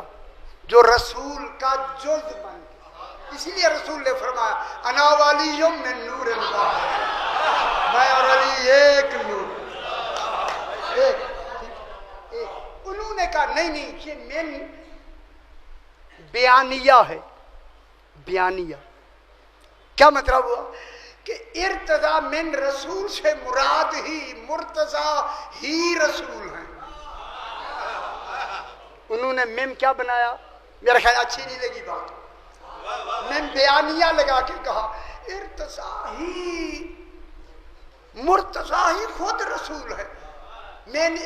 جو رسول کا جز بن گیا۔ اسی لیے رسول نے فرمایا انا ولی من نور اللہ، میں اور علی ایک نور، ایک۔ انہوں نے کہا نہیں یہ من بیانیہ ہے۔ بیانیہ کیا مطلب ہوا کہ ارتضا من رسول سے مراد ہی مرتضی ہی رسول ہیں۔ انہوں نے من کیا بنایا؟ میرا خیال اچھی نہیں لگی بات، من بیانیہ لگا کے کہا ارتضا ہی، مرتضی ہی خود رسول ہے۔ من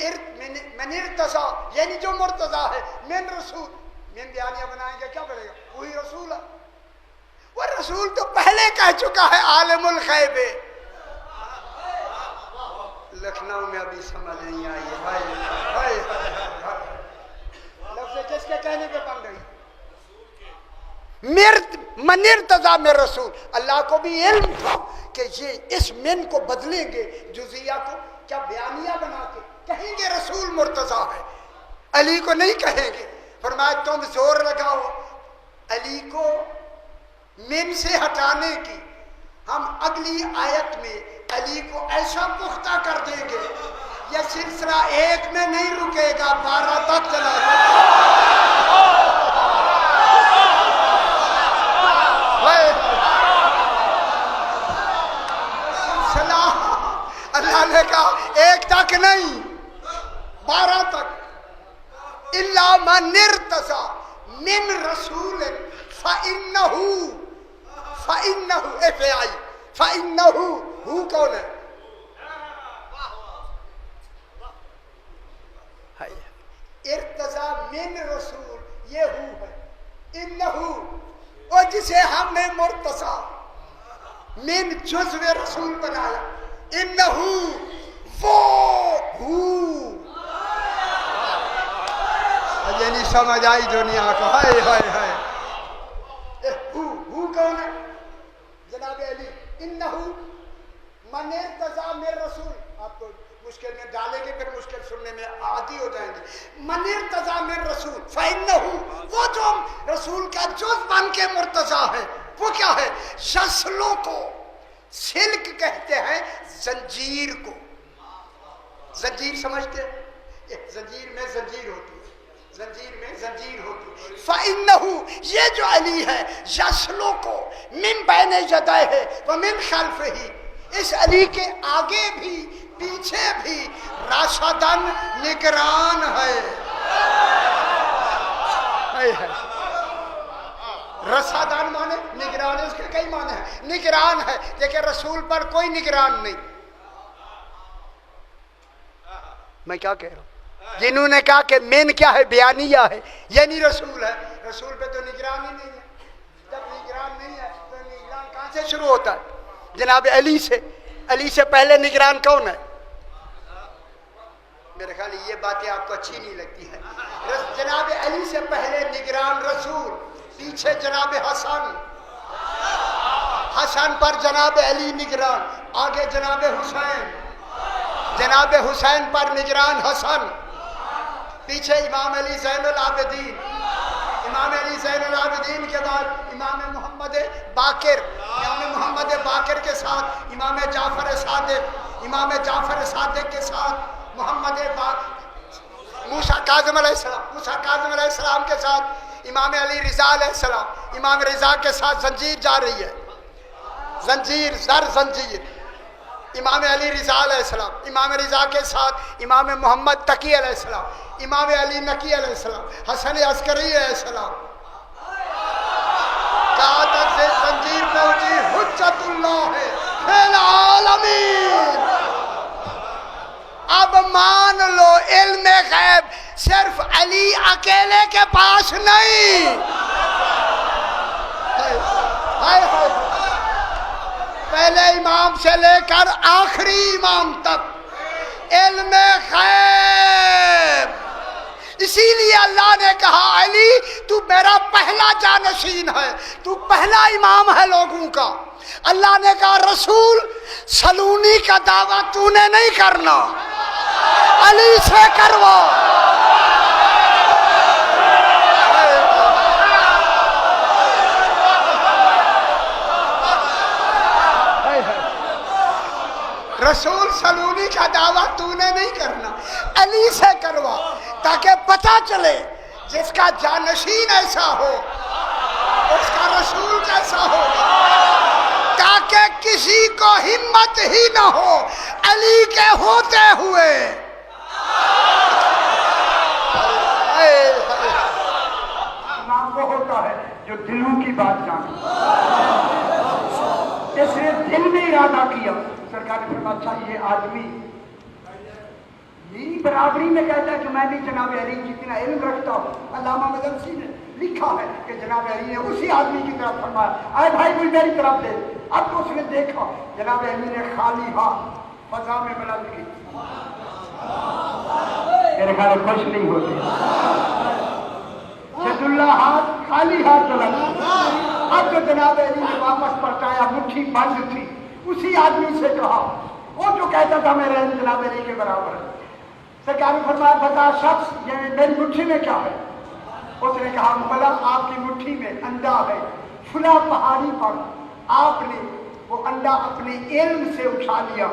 ارتضا یعنی جو مرتضی ہے، من رسول، من بیانیہ بنائیں گے کیا بنے گا؟ وہی رسول ہے۔ وہ رسول تو پہلے کہہ چکا ہے عالم الغیب ہے۔ لکھنؤ میں ابھی سمجھ نہیں آئی، لفظ کس کے کہنے پہ بن رہی؟ من ارتضا میں رسول، اللہ کو بھی علم تھا کہ یہ اس من کو بدلیں گے، جزیہ کو کیا بیانیہ بنا کے کہیں گے رسول مرتضی ہے، علی کو نہیں کہیں گے۔ فرمایا تم زور لگاؤ علی کو من سے ہٹانے کی، ہم اگلی آیت میں علی کو ایسا پختہ کر دیں gے یہ سلسلہ ایک میں نہیں رکے گا، 12 تک چلا جائے سلسلہ۔ اللہ نے کہا ایک تک نہیں، 12 تک۔ الا من ارتضى من رسول فإنه ہو کون ہے؟ ارتضى من رسول یہ ہو ہے، انہو اور جسے ہم نے مرتضی من جزو رسول بنایا، انہو وہ ہو، یہ نہیں سمجھ آئی دنیا کو، ہائے ہائے ہائے۔ ہو کون ہے؟ جناب علی۔ انہو من ارتضی من رسول، آپ کو مشکل میں ڈالیں گے پھر مشکل سننے میں عادی ہو جائیں گے۔ من ارتضی من رسول فإنہو، وہ جو رسول کا جز بن کے مرتضی ہے وہ کیا ہے؟ یسلو کو، سلک کہتے ہیں زنجیر کو، زنجیر سمجھتے ہیں؟ زنجیر میں زنجیر ہوتی ہے، زنجیر میں زنجیر ہوتی ہے۔ فَإِنَّهُ یہ جو علی ہے یسلو کو من بین یدیہ ومن خلفہ، اس علی کے آگے بھی پیچھے بھی راشدن نگران ہے۔ راشدن مانے نگران، اس کے کئی معنی ہیں، نگران ہے لیکن رسول پر کوئی نگران نہیں۔ میں کیا کہہ رہا ہوں؟ جنہوں نے کہا کہ من کیا ہے؟ بیانیہ ہے، یعنی رسول ہے، رسول پہ تو نگران ہی نہیں ہے۔ جب نگران نہیں ہے تو نگران کہاں سے شروع ہوتا ہے؟ جناب علی سے۔ علی سے پہلے نگران کون ہے؟ میرے خیال یہ باتیں آپ کو اچھی نہیں لگتی ہیں۔ جناب علی سے پہلے نگران رسول، پیچھے جناب حسن، حسن پر جناب علی نگران، آگے جناب حسین، جناب حسین پر نگران حسن، پیچھے امام علی زین العابدین، امام علی زین العابدین کے بعد امام محمد باقر، امام محمد باقر کے ساتھ امام جعفر صادق، امام جعفر صادق کے ساتھ محمد موسیٰ کاظم علیہ السلام، موسیٰ کاظم علیہ السلام کے ساتھ امام علی رضا علیہ السلام، امام رضا کے ساتھ زنجیر جا رہی ہے، زنجیر زر زنجیر، امام علی رضا علیہ السلام، امام رضا کے ساتھ امام محمد تقی علیہ السلام، امام علی نقی علیہ السلام، حسن عسکری علیہ السلام، کہا تک سے زنجیر پہنچی حجت اللہ ہے فی العالمین۔ اب مان لو علم غیب صرف علی اکیلے کے پاس نہیں، پہلے امام سے لے کر آخری امام تک علم غیب۔ اسی لیے اللہ نے کہا علی تو میرا پہلا جانشین ہے، تو پہلا امام ہے لوگوں کا۔ اللہ نے کہا رسول سلونی کا دعویٰ تو نے نہیں کرنا، علی سے کروا۔ رسول سلونی کا دعویٰ تو نے نہیں کرنا، علی سے کروا، تاکہ پتہ چلے جس کا جانشین ایسا ہو اس کا رسول کیسا ہوگا، تاکہ کسی کو ہمت ہی نہ ہو علی کے ہوتے ہوئے۔ امام وہ ہوتا ہے جو دلوں کی بات جانے، اس نے دل میں ارادہ کیا۔ سرکار نے فرمایا اچھا یہ آدمی میری برابری میں کہتا ہے کہ میں بھی جناب علی جتنا علم رکھتا ہوں۔ علامہ مدرسی نے لکھا ہے کہ جناب علی نے اسی آدمی کی طرف فرمایا آئے بھائی مجھ میری طرف دے۔ اب تو اس نے دیکھا جناب علی نے خالی ہاتھ فضا میں بلند کی، میرے خیال خوش نہیں ہوتے، جد اللہ ہاتھ خالی ہاتھ بلند۔ اب جو جناب علی نے واپس پرچایا مٹھی بند تھی، اسی آدمی سے کہا، وہ جو کہتا تھا میرے علم جناب علی کے برابر ہے، سرکار نے فرمایا بتا شخص یہ میری مٹھی میں کیا ہے؟ اس نے کہا مولا آپ کی مٹھی میں انڈا ہے، فلاں پہاڑی پر آپ نے وہ انڈا اپنے علم سے اٹھا لیا۔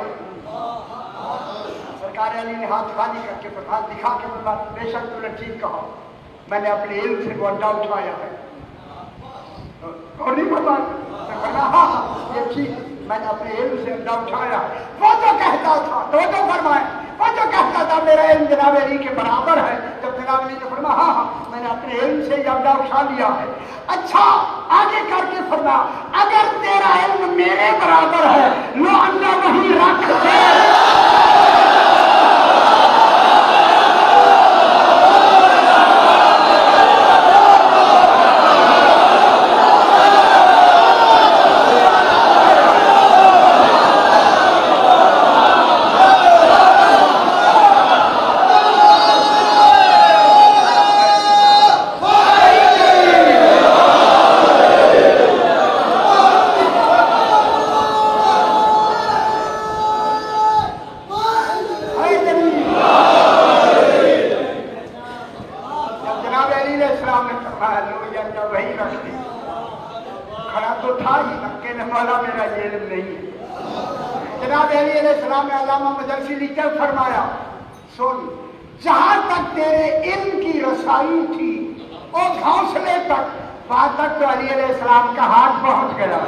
سرکار علی نے ہاتھ خالی کر کے ہاتھ دکھا کے فرمایا بے شک تو نے ٹھیک کہا، میں نے اپنے علم سے وہ انڈا اٹھایا ہے۔ اور نہیں فرمایا ہاں یہ ٹھیک، میں نے اپنے علم سے انڈا اٹھایا۔ وہ جو کہتا تھا تو فرمائے وہ جو کہتا تھا میرا علم جناب علی کے برابر ہے، جب جناب علی نے فرمایا ہاں میں نے اپنے علم سے یہ انڈا اٹھا لیا ہے۔ اچھا آگے کر کے فرمایا اگر تیرا علم میرے برابر ہے لو انڈا وہیں رکھ دے۔ جناب علی علیہ السلام نے علامہ مدرسی لکھ کر فرمایا سن جہاں تک تیرے علم کی رسائی تھی اور گھونسلے تک وہاں تک تو علی علیہ السلام کا ہاتھ پہنچ گیا۔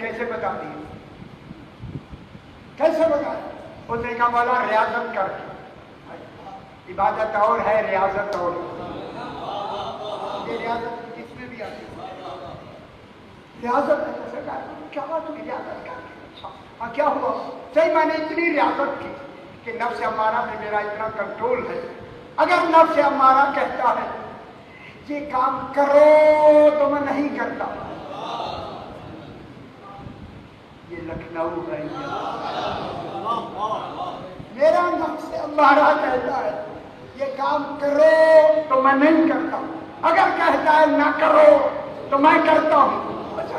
کیسے بتا دی؟ کیسے بتا؟ اس نے کہا مولا ریاضت کر کے، عبادت اور ہے ریاضت اور، یہ ریاضت جس میں بھی آتی ہے ریاضت ہے۔ کیا بات ہوئی ریاضت کر کے؟ ہاں کیا ہوا؟ صحیح میں نے اتنی ریاضت کی کہ نفس امارہ میں میرا اتنا کنٹرول ہے، اگر نفس امارہ کہتا ہے یہ کام کرو تو میں نہیں کرتا۔ یہ لکھنؤ ہے، میرا نفس امارہ کہتا ہے یہ کام کرو تو میں نہیں کرتا، اگر کہتا ہے نہ کرو تو میں کرتا ہوں۔ اچھا